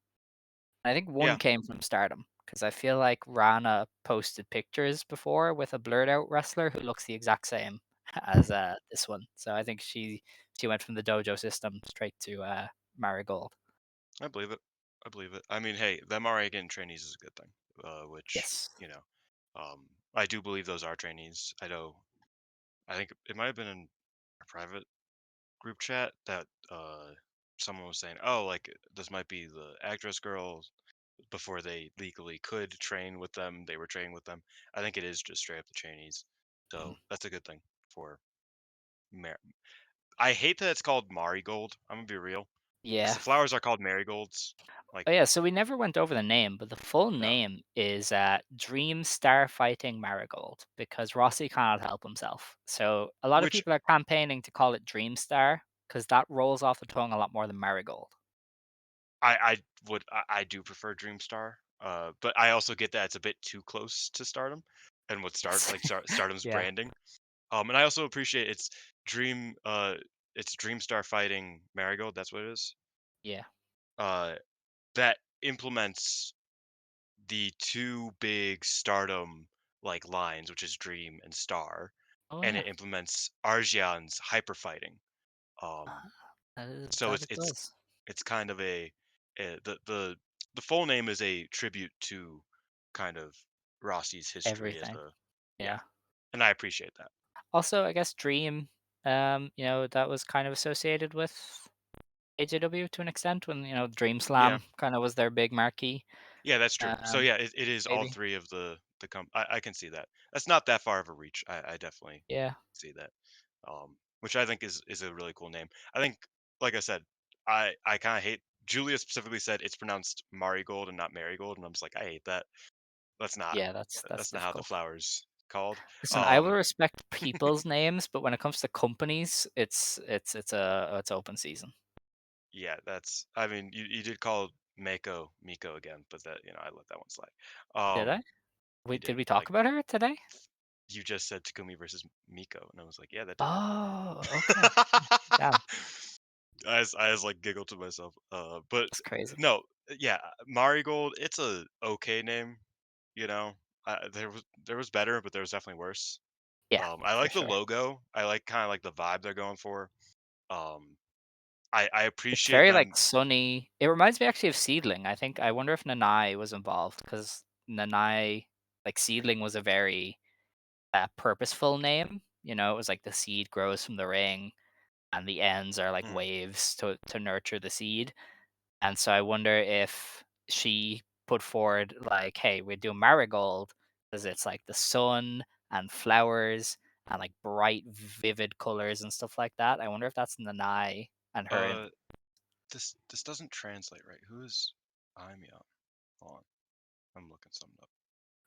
I think one Yeah, came from Stardom because I feel like Rana posted pictures before with a blurred out wrestler who looks the exact same as this one. So I think she went from the dojo system straight to Marigold. I believe it. I believe it. I mean, hey, them already getting trainees is a good thing. Which Yes. I do believe those are trainees. I know. I think it might have been in a private group chat that someone was saying, "Oh, like this might be the Actwres girls before they legally could train with them. They were training with them." I think it is just straight up the trainees, Mm. so that's a good thing for. Mar- I hate that it's called Marigold. I'm gonna be real, because Yeah. the flowers are called marigolds. Like Oh yeah, so we never went over the name, but the full no, name is Dream Star Fighting Marigold because Rossi cannot help himself. So a lot of which people are campaigning to call it Dream Star because that rolls off the tongue a lot more than Marigold. I do prefer Dreamstar. But I also get that it's a bit too close to Stardom, and what Yes. Stardom's Yeah. branding. And I also appreciate Dream it's Dreamstar fighting Marigold. That's what it is. Yeah. Uh, that implements the two big Stardom like lines, which is Dream and Star, Oh and yeah. it implements Argian's hyper fighting. Um, so That it does. it's kind of the full name is a tribute to kind of Rossi's history as Everything. a yeah, Yeah. and I appreciate that. Also, I guess Dream, that was kind of associated with AJW to an extent when, Dream Yeah, Slam kind of was their big marquee. yeah, that's true. So Um, yeah, it is all maybe. three of I can see that. That's not that far of a reach. I definitely Yeah. see that. Which I think is a really cool name. I think, like I said, I kind of hate. Julia specifically said it's pronounced Marigold and not Marigold, and I'm just like, I hate that. That's not Yeah, that's that's not how the difficult. flowers called. Listen, I will Um, respect people's names, but when it comes to companies, it's open season. yeah, that's. I mean, you did call Miko again, but that I let that one slide. Did I? You Wait, did did we like talk about her today? you just said Takumi versus Miko, and I was like, yeah, that did happen. Oh, okay. Damn, I was like giggled to myself. But that's crazy. no, yeah, Marigold. It's a okay name. You know, there was better, but there was definitely worse. Yeah, I for like the sure. logo. I like kind of like the vibe they're going for. Um, I It's appreciate very them. like sunny. It reminds me actually of Seedling. I wonder if Nanae was involved because Nanae, like Seedling, was a very purposeful name. It was like the seed grows from the ring, and the ends are like Mm, waves to nurture the seed. And so I wonder if she put forward like, "Hey, we're doing Marigold because it's like the sun and flowers and like bright, vivid colors and stuff like that." I wonder if that's Nanai and her. uh, this doesn't translate right. Who is Anya? Hold on, I'm looking something up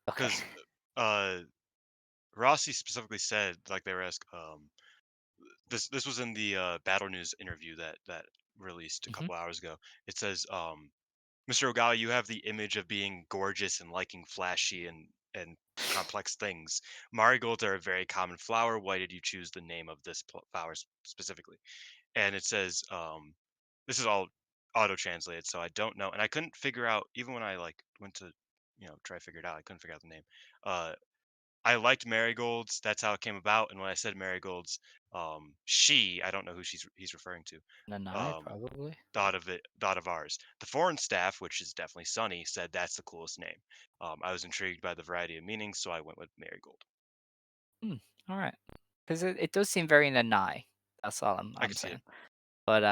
Okay. because uh, Rossi specifically said like they were asked. This was in the Battle News interview that released a Hmm. couple hours ago. It says, Mr. Ogawa, you have the image of being gorgeous and liking flashy and complex things. Marigolds are a very common flower. Why did you choose the name of this flower specifically? And it says, this is all auto translated, so I don't know. And I couldn't figure out even when I like went to try to figure it out. I couldn't figure out the name. Uh, I liked marigolds. That's how it came about. And when I said marigolds, I don't know who he's referring to, Nanai, um, probably. thought of ours. The foreign staff, which is definitely Sunny, said that's the coolest name. I was intrigued by the variety of meanings, so I went with marigold. Hmm, all right. Because it does seem very Nanai. That's all I'm, I I'm could see it. saying. But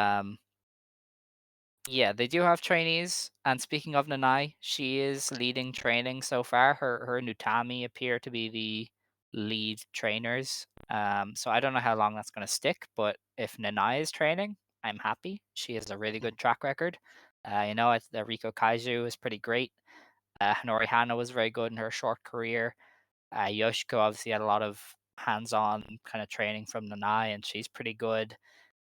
yeah, they do have trainees. And speaking of Nanai, she is leading training so far. Her and Utami appear to be the lead trainers. So I don't know how long that's going to stick, but if Nanae is training, I'm happy. She has a really good track record. The Riko Kaiju is pretty great. Hanori Hana was very good in her short career. Yoshiko obviously had a lot of hands-on kind of training from Nanae, and she's pretty good.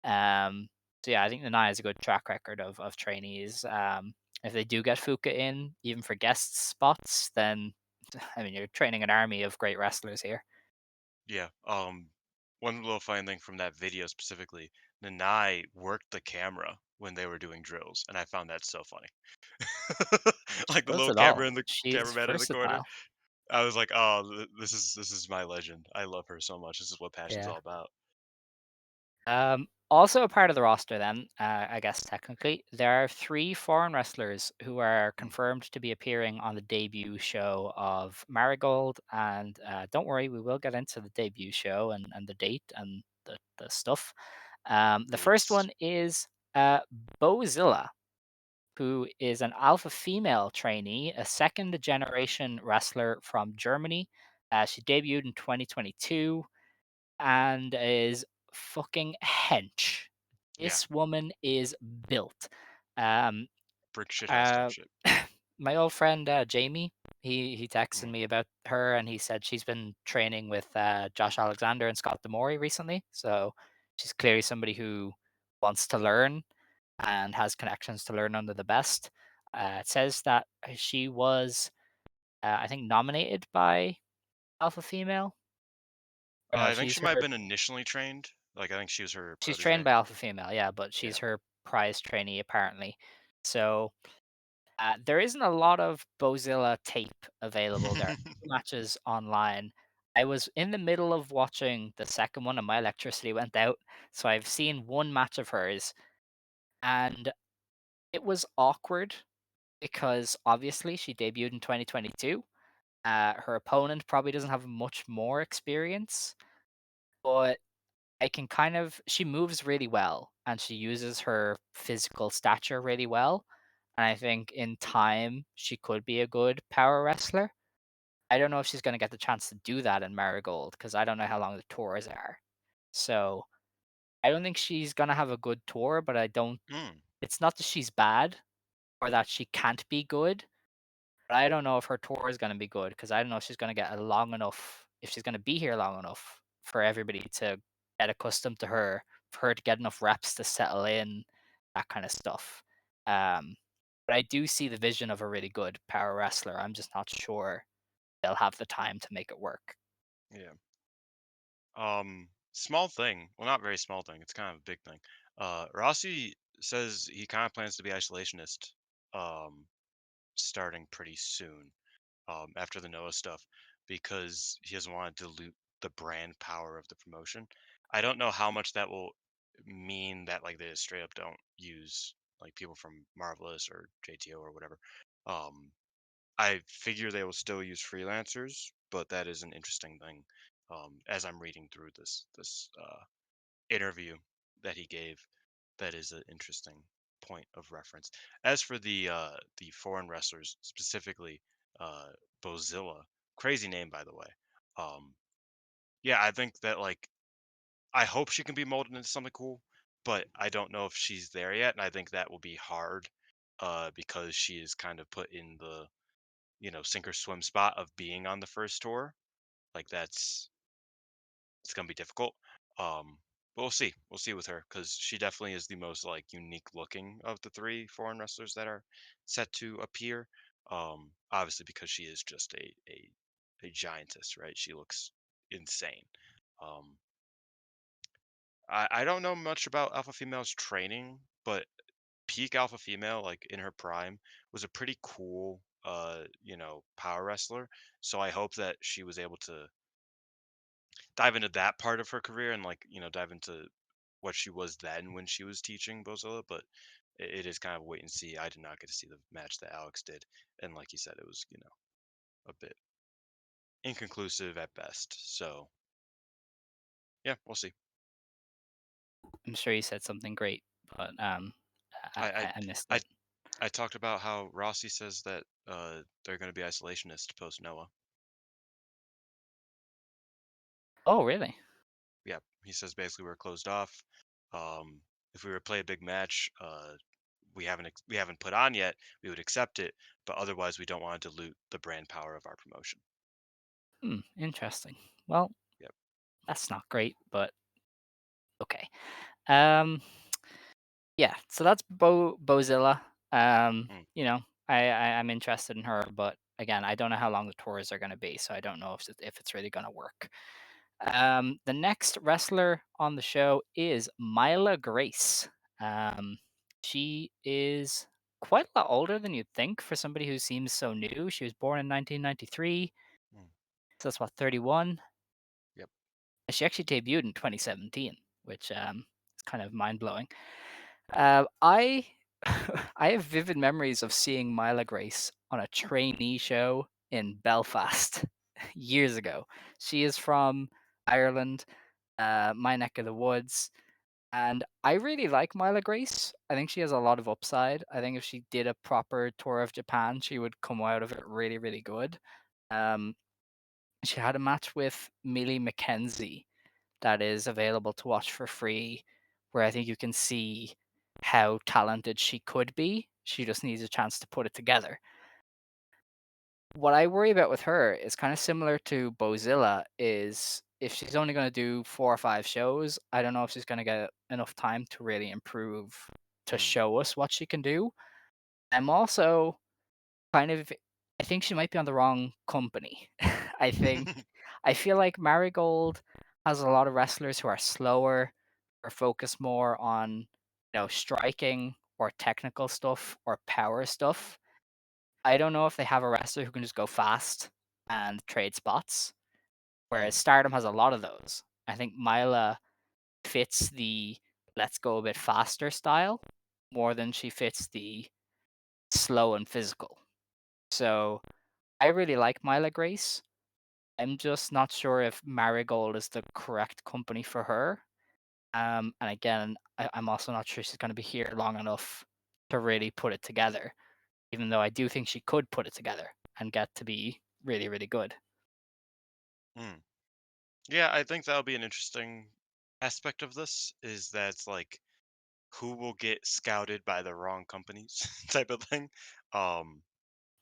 Um, so yeah, I think Nanae has a good track record of trainees. If they do get Fuka in, even for guest spots, then I mean you're training an army of great wrestlers here. Yeah. One little funny thing from that video specifically, Nanai worked the camera when they were doing drills, and I found that so funny. She Like the does little it all. camera in the She's cameraman in the corner. versatile. I was like, oh, this is my legend. I love her so much. This is what passion's Yeah. all about. Also a part of the roster then, I guess technically, there are three foreign wrestlers who are Mm, confirmed to be appearing on the debut show of Marigold. And don't worry, we will get into the debut show and the date and the stuff. The first dates. one is Bozilla, who is an alpha female trainee, a second generation wrestler from Germany. She debuted in 2022 and is fucking hench. Yeah, This woman is built. Um, brick shit house type uh, shit. my old friend Jamie, he texted Mm. me about her, and he said she's been training with Josh Alexander and Scott Demori recently. So she's clearly somebody who wants to learn and has connections to learn under the best. It says that she was, I think, nominated by Alpha Female. Or no, I think she she's might have her been initially trained. Like I think she was her She's trained protege. by Alpha Female, yeah, but Yeah. she's her prize trainee apparently. So there isn't a lot of Bozilla tape available. There are matches online. I was in the middle of watching the second one, and my electricity went out, so I've seen one match of hers, and it was awkward because obviously she debuted in 2022. Her opponent probably doesn't have much more experience, but I can kind of she moves really well and she uses her physical stature really well. And I think in time she could be a good power wrestler. I don't know if she's going to get the chance to do that in Marigold because I don't know how long the tours are. So I don't think she's going to have a good tour, but I don't. Mm. It's not that she's bad or that she can't be good, but I don't know if her tour is going to be good because I don't know if she's going to get a long enough, if she's going to be here long enough for everybody to get accustomed to her, for her to get enough reps to settle in, that kind of stuff. Um, but I do see the vision of a really good power wrestler. I'm just not sure they'll have the time to make it work. Yeah. Small thing. Well, not very small thing. It's kind of a big thing. Rossi says he kind of plans to be isolationist, um, starting pretty soon, after the Noah stuff, because he doesn't want to dilute the brand power of the promotion. I don't know how much that will mean that like they just straight up don't use like people from Marvelous or JTO or whatever. Um, I figure they will still use freelancers, but that is an interesting thing. As I'm reading through this interview that he gave, that is an interesting point of reference. As for the foreign wrestlers, specifically uh, Bozilla, crazy name by the way. Um, yeah, I think that like I hope she can be molded into something cool, but I don't know if she's there yet, and I think that will be hard because she is kind of put in the sink or swim spot of being on the first tour. Like it's gonna be difficult. Um, but we'll see. We'll see with her because she definitely is the most like unique looking of the three foreign wrestlers that are set to appear. Obviously because she is just a giantess, right? She looks insane. Um, I don't know much about alpha females training, but peak alpha female, like in her prime, was a pretty cool power wrestler. So I hope that she was able to dive into that part of her career and like dive into what she was then when she was teaching Bozilla, but it is kind of wait and see. I did not get to see the match that Alex did, and like you said, it was a bit inconclusive at best. So yeah, we'll see. I'm sure you said something great, but I I I missed I, it. I talked about how Rossi says that they're going to be isolationist post Noah. Oh, really? He says basically we're closed off. Um, if we were to play a big match, we haven't put on yet, we would accept it, but otherwise we don't want to dilute the brand power of our promotion. Interesting. Well, Yep. that's not great, but okay. Um, yeah, so that's Bozilla. Mm, You know, I'm interested in her, but again, I don't know how long the tours are going to be, so I don't know if it's really going to work. The next wrestler on the show is Myla Grace. Um, she is quite a lot older than you'd think for somebody who seems so new. She was born in 1993, mm, so that's what, 31. yep. And she actually debuted in 2017, which is kind of mind blowing. I I have vivid memories of seeing Myla Grace on a trainee show in Belfast years ago. She is from Ireland, my neck of the woods, and I really like Myla Grace. I think she has a lot of upside. I think if she did a proper tour of Japan, she would come out of it really, really good. Um, she had a match with Millie McKenzie that is available to watch for free, where I think you can see how talented she could be. She just needs a chance to put it together. What I worry about with her is kind of similar to Bozilla is if she's only going to do 4 or 5 shows, I don't know if she's going to get enough time to really improve to Mm. show us what she can do. I'm also kind of I think she might be on the wrong company. I think I feel like Marigold has a lot of wrestlers who are slower or focus more on, striking or technical stuff or power stuff. I don't know if they have a wrestler who can just go fast and trade spots, whereas Mm, Stardom has a lot of those. I think Myla fits the let's go a bit faster style more than she fits the slow and physical. So I really like Myla Grace. I'm just not sure if Marigold is the correct company for her. And again, I'm also not sure she's going to be here long enough to really put it together, even though I do think she could put it together and get to be really, really good. mm. Yeah, I think that'll be an interesting aspect of this is that it's like who will get scouted by the wrong companies type of thing. Um,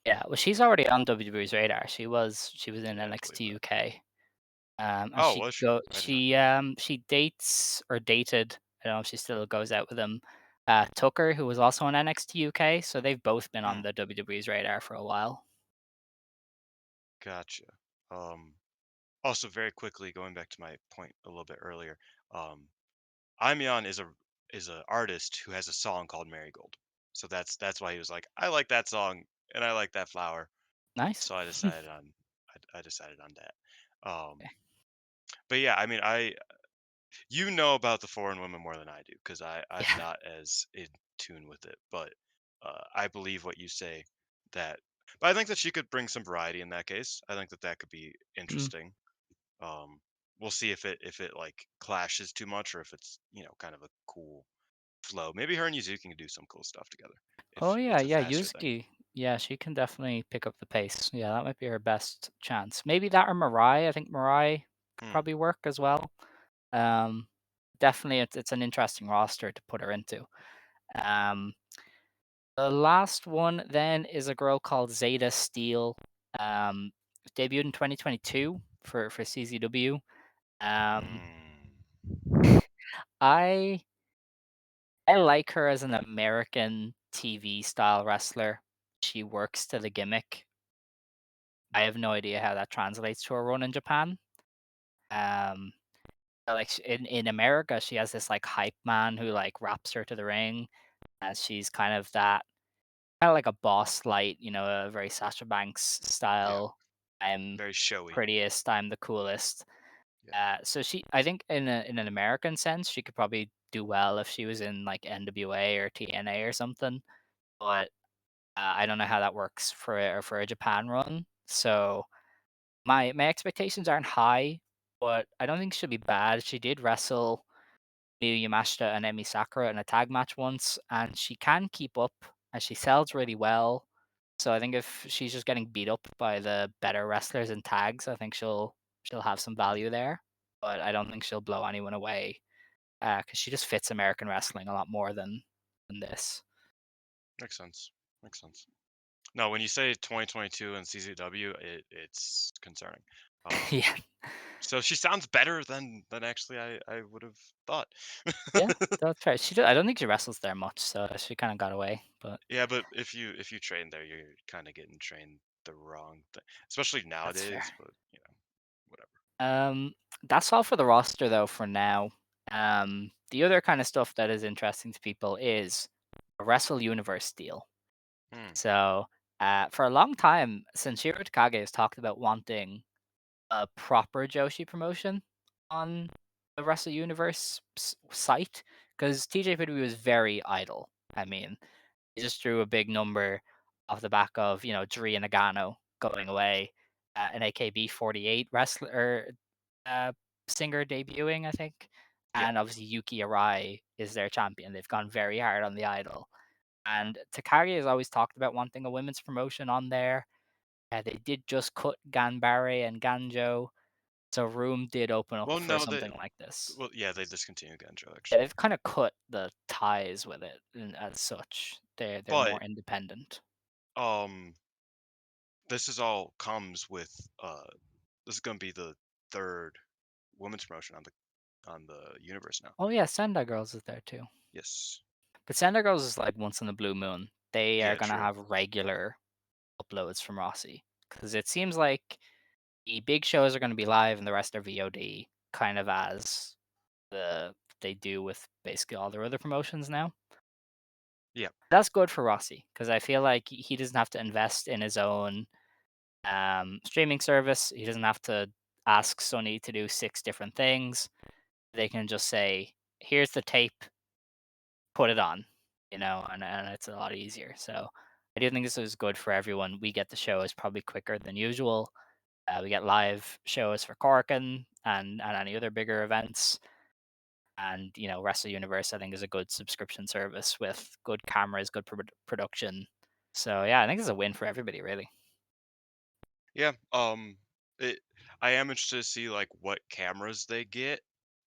Yeah, well, she's already on WWE's radar. She was in yeah, I believe NXT that. UK. And Oh, was she? I did not know that. she dates or dated. I don't know if she still goes out with him. Tucker, who was also on NXT UK, so they've both been on Mm, the WWE's radar for a while. gotcha. Um, Also, very quickly going back to my point a little bit earlier, um, Amion is a artist who has a song called Marigold. So that's why he was like, I like that song and I like that flower. Nice. So I decided on that. But yeah, I mean I you know about the foreign women more than I do because I'm Yeah. not as in tune with it. But I believe what you say that. But I think that she could bring some variety in that case. I think that that could be Mm. interesting. Um, we'll see if it like clashes too much or if it's kind of a cool flow. Maybe her and Yuzuki can do some cool stuff together Oh if yeah, it's a yeah, faster thing. Yuzuki. Yeah, she can definitely pick up the pace. Yeah, that might be her best chance. Maybe that or Mirai. I think Mirai could Hmm. probably work as well. Um, Definitely, it's an interesting roster to put her into. Um, the last one then is a girl called Zayda Steel. Um, Debuted in 2022 for CZW. Um, Mm. I I like her as an American TV style wrestler. She works to the gimmick. I have no idea how that translates to a run in Japan. Um, like in America, she has this like hype man who like wraps her to the ring, and she's kind of that kind of like a boss light, a very Sasha Banks Yeah, style. I'm very showy. prettiest. I'm the coolest. Yeah. I think in an American sense, she could probably do well if she was in like NWA or TNA or something. But I don't know how that works for a Japan run. So my expectations aren't high, but I don't think she'll be bad. She did wrestle Miyu Yamashita and Emi Sakura in a tag match once, and she can keep up, and she sells really well. So I think if she's just getting beat up by the better wrestlers in tags, I think she'll have some value there. but I don't think she'll blow anyone away because she just fits American wrestling a lot more than this. Makes sense. Makes sense. No, when you say 2022 and CZW, it's concerning. Um, Yeah, so she sounds better than actually I would have thought. yeah, that's right. I don't think she wrestles there much, so she kind of got away. But Yeah, but if you train there, you're kind of getting trained the wrong thing, especially that's fair. nowadays. But whatever. Um, that's all for the roster though for now. The other kind of stuff that is interesting to people is a Wrestle Universe deal. Hmm. So, for a long time, Senshiro Takagi has talked about wanting a proper Joshi promotion on the Wrestle Universe site because TJPW was very idle. I mean, he just drew a big number off the back of Dre and Nagano going away, an AKB48 wrestler uh, singer debuting, I think, Yeah. and obviously Yuki Arai is their champion. They've gone very hard on the idol, and Takagi has always talked about wanting a women's promotion on there. They did just cut Ganbare and Ganjo, so room did open up Well, for no, they something like this. well yeah they discontinued Genjo Yeah, actually, they've kind of cut the ties with it as such. They're but more independent. um this is all comes with this is gonna be the third women's promotion on the universe now. Oh yeah, Sendai Girls is there too. Yes. But Sendai Girls is like once in a blue moon. They are Yeah. gonna True. have regular uploads from Rossy because it seems like the big shows are gonna be live and the rest are VOD, kind of as they do with basically all their other promotions now. Yeah. That's good for Rossy because I feel like he doesn't have to invest in his own streaming service. He doesn't have to ask Sony to do 6 different things. They can just say, "Here's the tape, put it on," and it's a lot easier. So I do think this is good for everyone. We get the shows probably quicker than usual. We get live shows for Corkin and any other bigger events. And Wrestle Universe, I think, is a good subscription service with good cameras, good production. So yeah, I think it's a win for everybody, really. Yeah. It, I am interested to see like what cameras they get.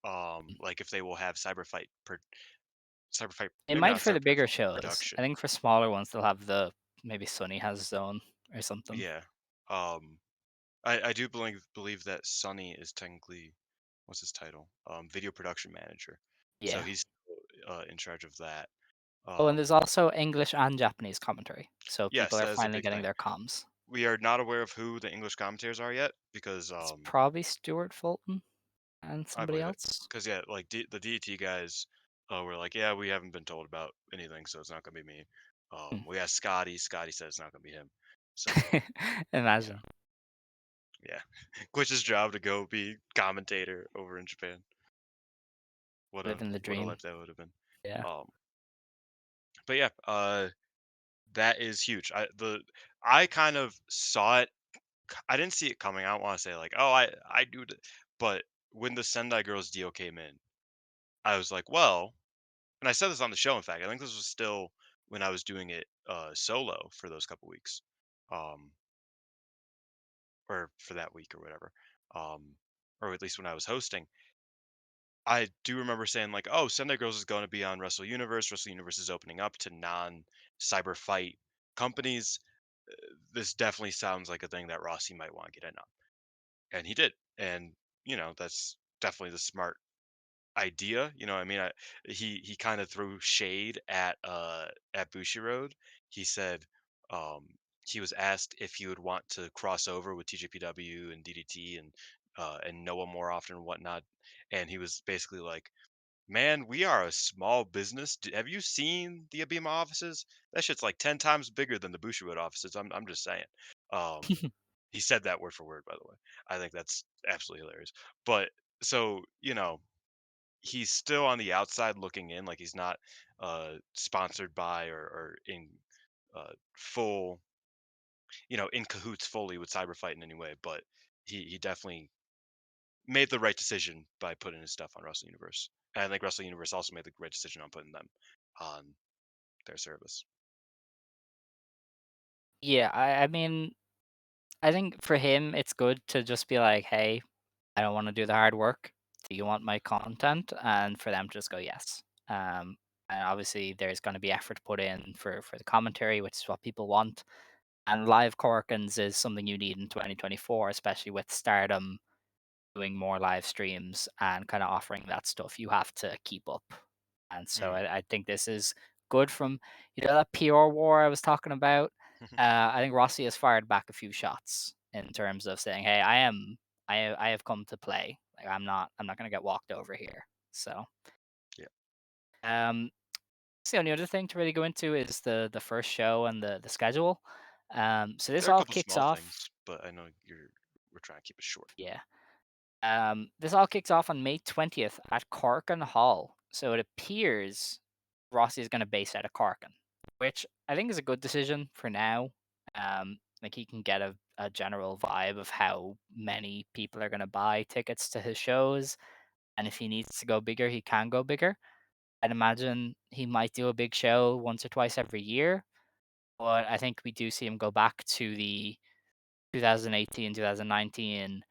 Like if they will have cyberfight, It maybe might not for the cyberfight bigger full shows. I production. think for smaller ones, they'll have maybe Sony has his own or something. Yeah. Um, I do believe that Sonny is technically, what's his title? Video production manager. So Yeah. he's in charge of that. Oh, and Um, there's also English and Japanese commentary, so yes, people are that is a finally big getting thing. their comms. We are not aware of who the English commentators are yet because It's probably Stuart Fulton and I somebody believe it. else. Because yeah, like the DT guys were like, yeah, we haven't been told about anything, so it's not gonna be me. Hmm. We asked Scotty. Scotty said it's not gonna be him. So yeah, Imagine. yeah, quit his job to go be commentator over in Japan. Living the What a dream. life that would have been. Yeah. Um, but yeah, that is huge. I kind of saw it. I didn't see it coming. I don't want to say like, oh, I do, but when the Sendai Girls deal came in, I was like, well, and I said this on the show. In fact, I think this was still when I was doing it solo for those couple weeks, um, or for that week or whatever, um, or at least when I was hosting. I do remember saying like, "Oh, Sunday Girls is going to be on Wrestle Universe. Wrestle Universe is opening up to non-cyber fight companies. This definitely sounds like a thing that Rossi might want to get in on," and he did. And that's definitely the smart idea. I mean, he kind of threw shade at Bushiroad. He said um he was asked if he would want to cross over with TJPW and DDT and Noah more often and whatnot, and he was basically like, "Man, we are a small business. Have you seen the Abima offices? That shit's like 10 times bigger than the Bushiroad offices. I'm just saying." Um, he said that word for word, by the way. I think that's absolutely hilarious. But so he's still on the outside looking in, like he's not sponsored by or in full, in cahoots fully with Cyberfight in any way, but he definitely made the right decision by putting his stuff on Wrestle Universe. And I think Wrestle Universe also made the right decision on putting them on their service. Yeah, I mean, I think for him, it's good to just be like, "Hey, I don't want to do the hard work. do you want my content? And for them to just go, yes. And obviously, there's going to be effort put in for the commentary, which is what people want. And live Corkins is something you need in 2024, especially with Stardom doing more live streams and kind of offering that stuff. You have to keep up. And so Mm. I think this is good from, that PR war I was talking about. I think Rossy has fired back a few shots in terms of saying, "Hey, I have come to play. Like I'm not gonna get walked over here." So, Yeah. um, so the only other thing to really go into is the first show and the schedule. So this There are a all couple kicks small off. things, but I know we're trying to keep it short. Yeah. This all kicks off on May 20th at Corkin Hall. So it appears Rossi is going to base out of Corkin, which I think is a good decision for now. Like he can get a general vibe of how many people are going to buy tickets to his shows. And if he needs to go bigger, he can go bigger. I'd imagine he might do a big show once or twice every year. But I think we do see him go back to the 2018, 2019,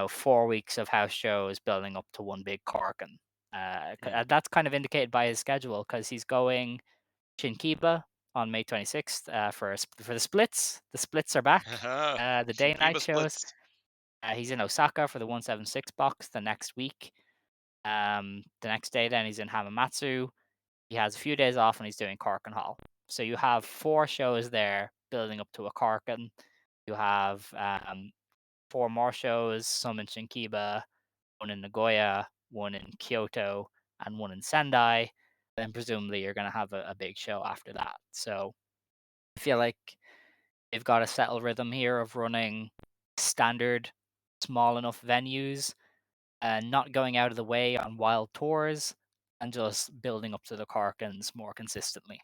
4 weeks of house shows building up to one big Corkin. Mm. That's kind of indicated by his schedule because he's going Shinkiba on May 26th for the splits. The splits are back. The day and night Shinkiba shows. splits. He's in Osaka for the 176 box the next week. The next day, then he's in Hamamatsu. He has a few days off and he's doing Corkin Hall. So you have 4 shows there building up to a Corkin. You have 4 more shows, some in Shinkiba, one in Nagoya, one in Kyoto, and one in Sendai. Then presumably you're going to have a big show after that. So I feel like they've got a settled rhythm here of running standard, small enough venues and not going out of the way on wild tours and just building up to the Karkins more consistently.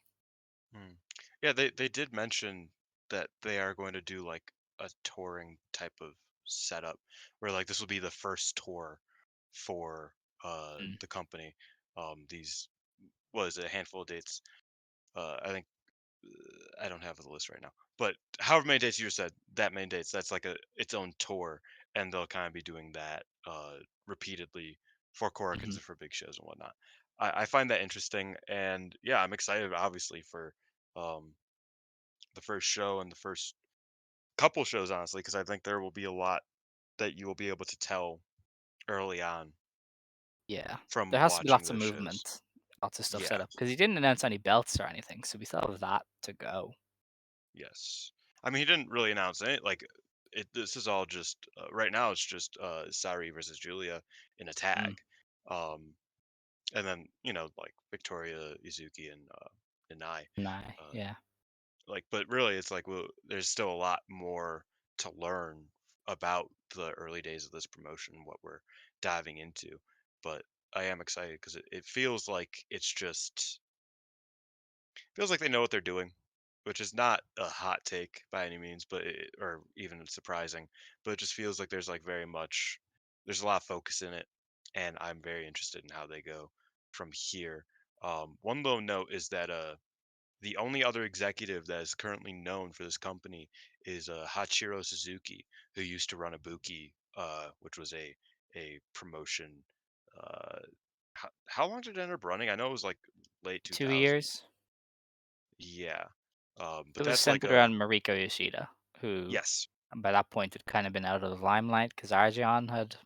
Mm. Yeah, they did mention that they are going to do like a touring type of setup where like this will be the first tour for Mm. the company. These was a handful of dates. I think I don't have the list right now, but however many dates you said, that many dates, that's like its own tour, and they'll kind of be doing that repeatedly for Korikens Hmm. and for big shows and whatnot. I find that interesting, and yeah, I'm excited obviously for um, the first show and the first couple shows, honestly, because I think there will be a lot that you will be able to tell early on Yeah. There from has to be watching lots of those shows. movement, lots of stuff Yeah, set up because he didn't announce any belts or anything. So we still have that to go. yes. I mean, he didn't really announce it. Like, this is all just right now. It's just Sareee versus Julia in a Mm. tag, um, and then like Victoria, Izuki, and Nanae. Nah, Uh, yeah. like, but really, it's like there's still a lot more to learn about the early days of this promotion, what we're diving into. But I am excited because it feels like they know what they're doing, which is not a hot take by any means, but or even surprising. But it just feels like there's like there's a lot of focus in it, and I'm very interested in how they go from here. One little note is that the only other executive that is currently known for this company is Hachiro Suzuki, who used to run Ibuki, which was a promotion. Uh, how long did it end up running? I know it was like late 2 2000s. years. Yeah. It But was that's like centered a around Mariko Yoshida, who yes. by that point had kind of been out of the limelight because Arjeon had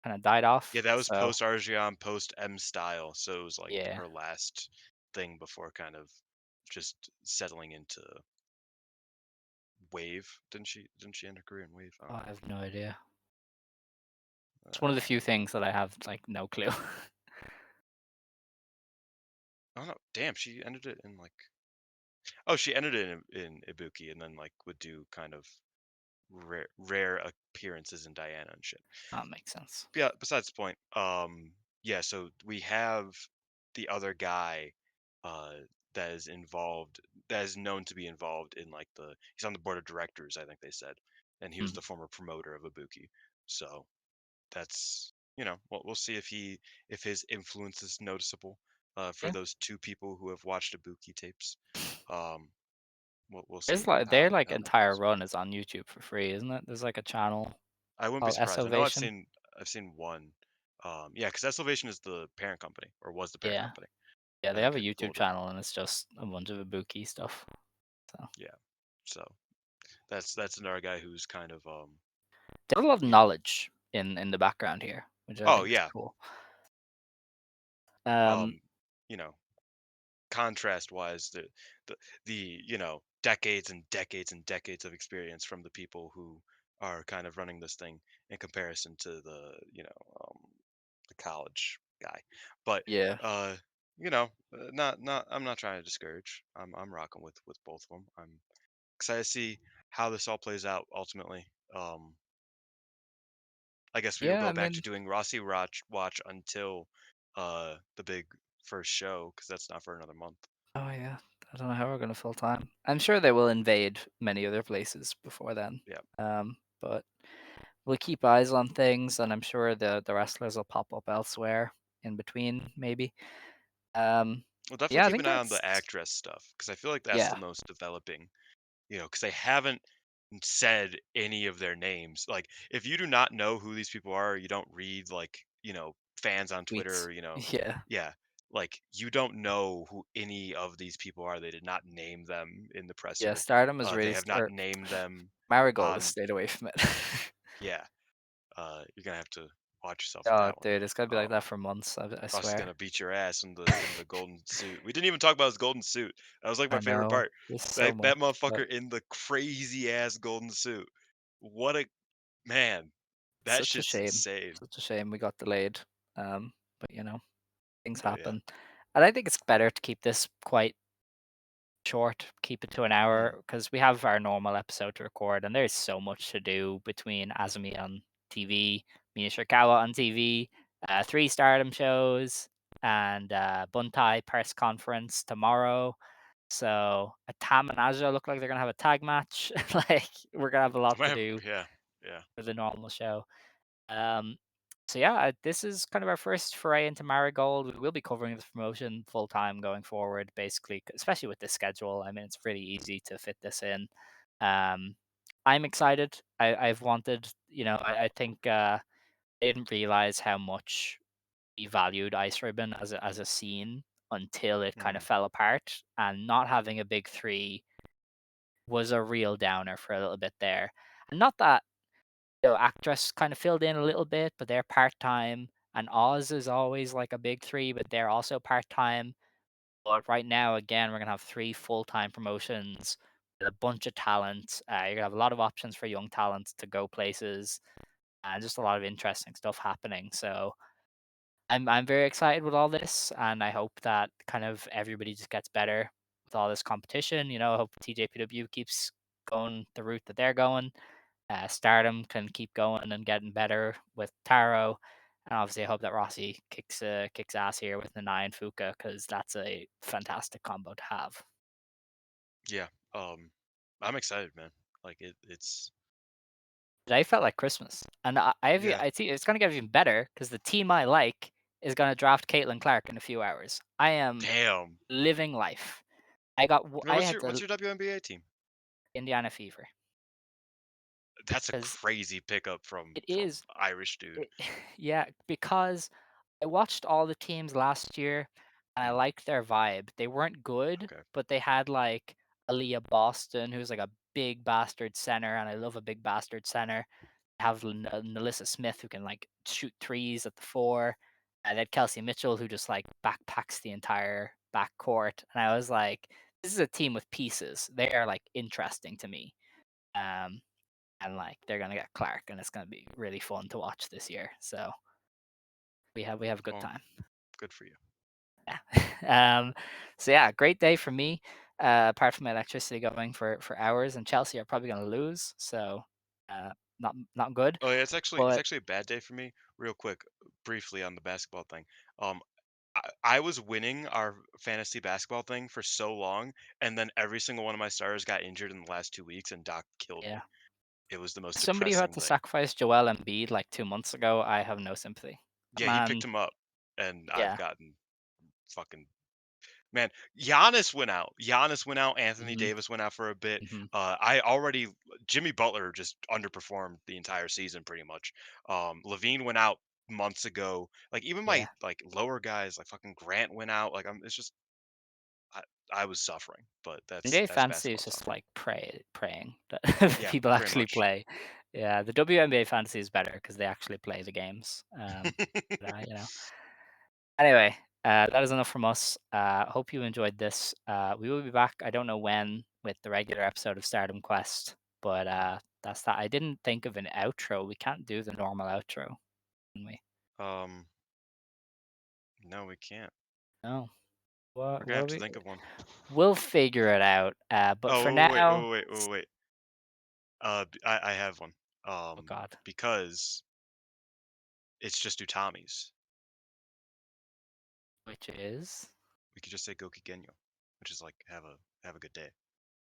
kind of died Yeah, off. that was So post Argeon, post M Style, so it was like yeah, her last thing before kind of just settling into Wave. Didn't she end her career in Wave? I oh, don't I know. have no idea. It's one of the few Uh, things that I have like no clue. I don't know. Damn, she ended it in like oh, she ended it in Ibuki and then like would do kind of rare appearances in Diana and shit. That makes sense. Yeah, besides the point. Yeah, so we have the other guy uh that is involved that is known to be involved in like he's on the board of directors, I think they said. And he was Mm. the former promoter of Ibuki. So that's we'll see if his influence is noticeable for Yeah, those two people who have watched Ibuki tapes. Um we'll there's see like their like how that entire goes. run is on YouTube for free, isn't it? There's like a channel I wouldn't be called surprised. I know Salvation. I've seen one. Yeah, because that Salvation is the parent company, or was the parent Yeah. company. Yeah, Then they it have a get YouTube folded. channel and it's just a bunch of Ibuki stuff. So Yeah. So that's another guy who's kind of they have a lot of you know. knowledge in the background here, which I Oh think is yeah. cool. Um, Um, you know, contrast wise, the decades and decades and decades of experience from the people who are kind of running this thing in comparison to the college guy. But yeah. uh, not I'm not trying to discourage. I'm rocking with both of them. I'm excited to see how this all plays out ultimately. Um, I guess we will Yeah, I go back to mean, doing Watch until the big first show because that's not for another month. oh yeah. I don't know how we're gonna fill time. I'm sure they will invade many other places before then. Yeah, But we'll keep eyes on things, and I'm sure the wrestlers will pop up elsewhere in between, maybe. Um, we'll definitely yeah, I keep think an eye on that's the Actress stuff because I feel like that's the yeah, most developing. Because they haven't said any of their names. Like, if you do not know who these people are, or you don't read like fans on Twitter, tweets. or Yeah, yeah, like you don't know who any of these people are. They did not name them in the yeah. presser. Stardom is They really have not or named them Marigold has on. stayed away from it. Yeah, you're gonna have to watch yourself with Oh, that one. dude, it's gonna be like Um, that for months. I Ross is swear. gonna beat your ass in the golden suit. We didn't even talk about his golden suit. That was like my I favorite know. part. There's so Like much, that but motherfucker in the crazy ass golden suit. What a man. it's That such a shit's shame. insane. Such a shame we got delayed. But things But yeah. happen. And I think it's better to keep this quite short, keep it to an Mm, hour because we have our normal episode to record, and there's so much to do between Azumi on TV, Mina Shirakawa on TV, three Stardom shows, and Buntai press conference tomorrow. So a Tam and Aja look like they're gonna have a tag match. Like we're gonna have a lot to do yeah. Yeah. for the normal show. Um, so yeah, this is kind of our first foray into Marigold. We will be covering this promotion full time going forward, basically, especially with this schedule. I mean, it's really easy to fit this in. Um, I'm excited. I've wanted, I think I didn't realize how much we valued Ice Ribbon as a scene until it kind of Mm, fell apart, and not having a big three was a real downer for a little bit there. And not that Actress kind of filled in a little bit, but they're part time. And Oz is always like a big three, but they're also part time. But right now, again, we're gonna have three full time promotions with a bunch of talent. You're gonna have a lot of options for young talent to go places, and just a lot of interesting stuff happening. So I'm very excited with all this, and I hope that kind of everybody just gets better with all this competition. I hope TJPW keeps going the route that they're going. Stardom can keep going and getting better with Taro. And obviously, I hope that Rossy kicks ass here with Nanae and Fuka because that's a fantastic combo to have. yeah. I'm excited, man. Like it's Today felt like Christmas, and yeah. I think it's gonna get even better because the team I like is gonna draft Caitlin Clark in a few hours. I am Damn. living life. I What's had your the WNBA team? Indiana Fever That's a because crazy pickup from it is Irish dude. it, yeah, because I watched all the teams last year and I Mm, liked their vibe. They weren't good, okay. but they had like Aaliyah Boston, who's like a big bastard center, and I love a big bastard center. Have Nalissa Smith, who can like shoot threes at the four. And then Kelsey Mitchell, who just like backpacks the entire backcourt. And I was like, this is a team with pieces. They are like interesting to me. Um, and like they're gonna get Clark, and it's gonna be really fun to watch this year. So we have a good Well, time. good for you. Yeah. So yeah, great day for me. Apart from my electricity going for hours, and Chelsea are probably gonna lose, so not good. Oh yeah, it's But actually a bad day for me. Real quick, briefly on the basketball thing. Um, I was winning our fantasy basketball thing for so long, and then every single one of my stars got injured in the last 2 weeks, and Doc killed yeah, me. It was the most somebody who had depressing to thing. sacrifice Joel Embiid like 2 months ago, I have no sympathy. That Yeah, he picked man, him up, and I've yeah, gotten fucking man. Giannis went out. Giannis went out. Anthony hmm Davis went out for a bit. hmm I already Jimmy Butler just underperformed the entire season pretty much. Levine went out months ago. Like even Yeah. my like lower guys, like fucking Grant went out. Like it's just I, I was suffering, but NBA that's Fantasy is basketball just suffering. like praying that Yeah, people pretty actually much. play. Yeah, the WNBA Fantasy is better because they actually play the games. You know. Anyway, that is enough from us. Hope you enjoyed this. We will be back. I don't know when with the regular episode of Stardom Quest, but that's that. I didn't think of an outro. We can't do the normal outro, can we? um, no, we can't. No. We're What gonna are have to we? think of one. We'll figure it out. But for Oh wait, now, oh wait, oh wait. I have one. oh God, Because it's just Utami's. which is We could just say Goki Genyo, which is like have a good day.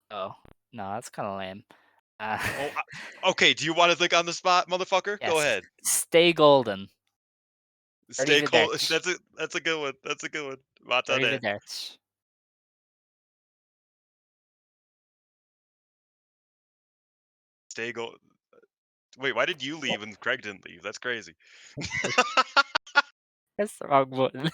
oh no, that's kind of lame. Uh, Oh, okay. Do you want to think on the spot, motherfucker? Go yes, ahead. stay golden. Stay cold. Arrivederci. That's a good one. That's a good one. Matane. Arrivederci. Stay gold. Wait, why did you leave and Craig didn't leave? That's crazy. That's the wrong button.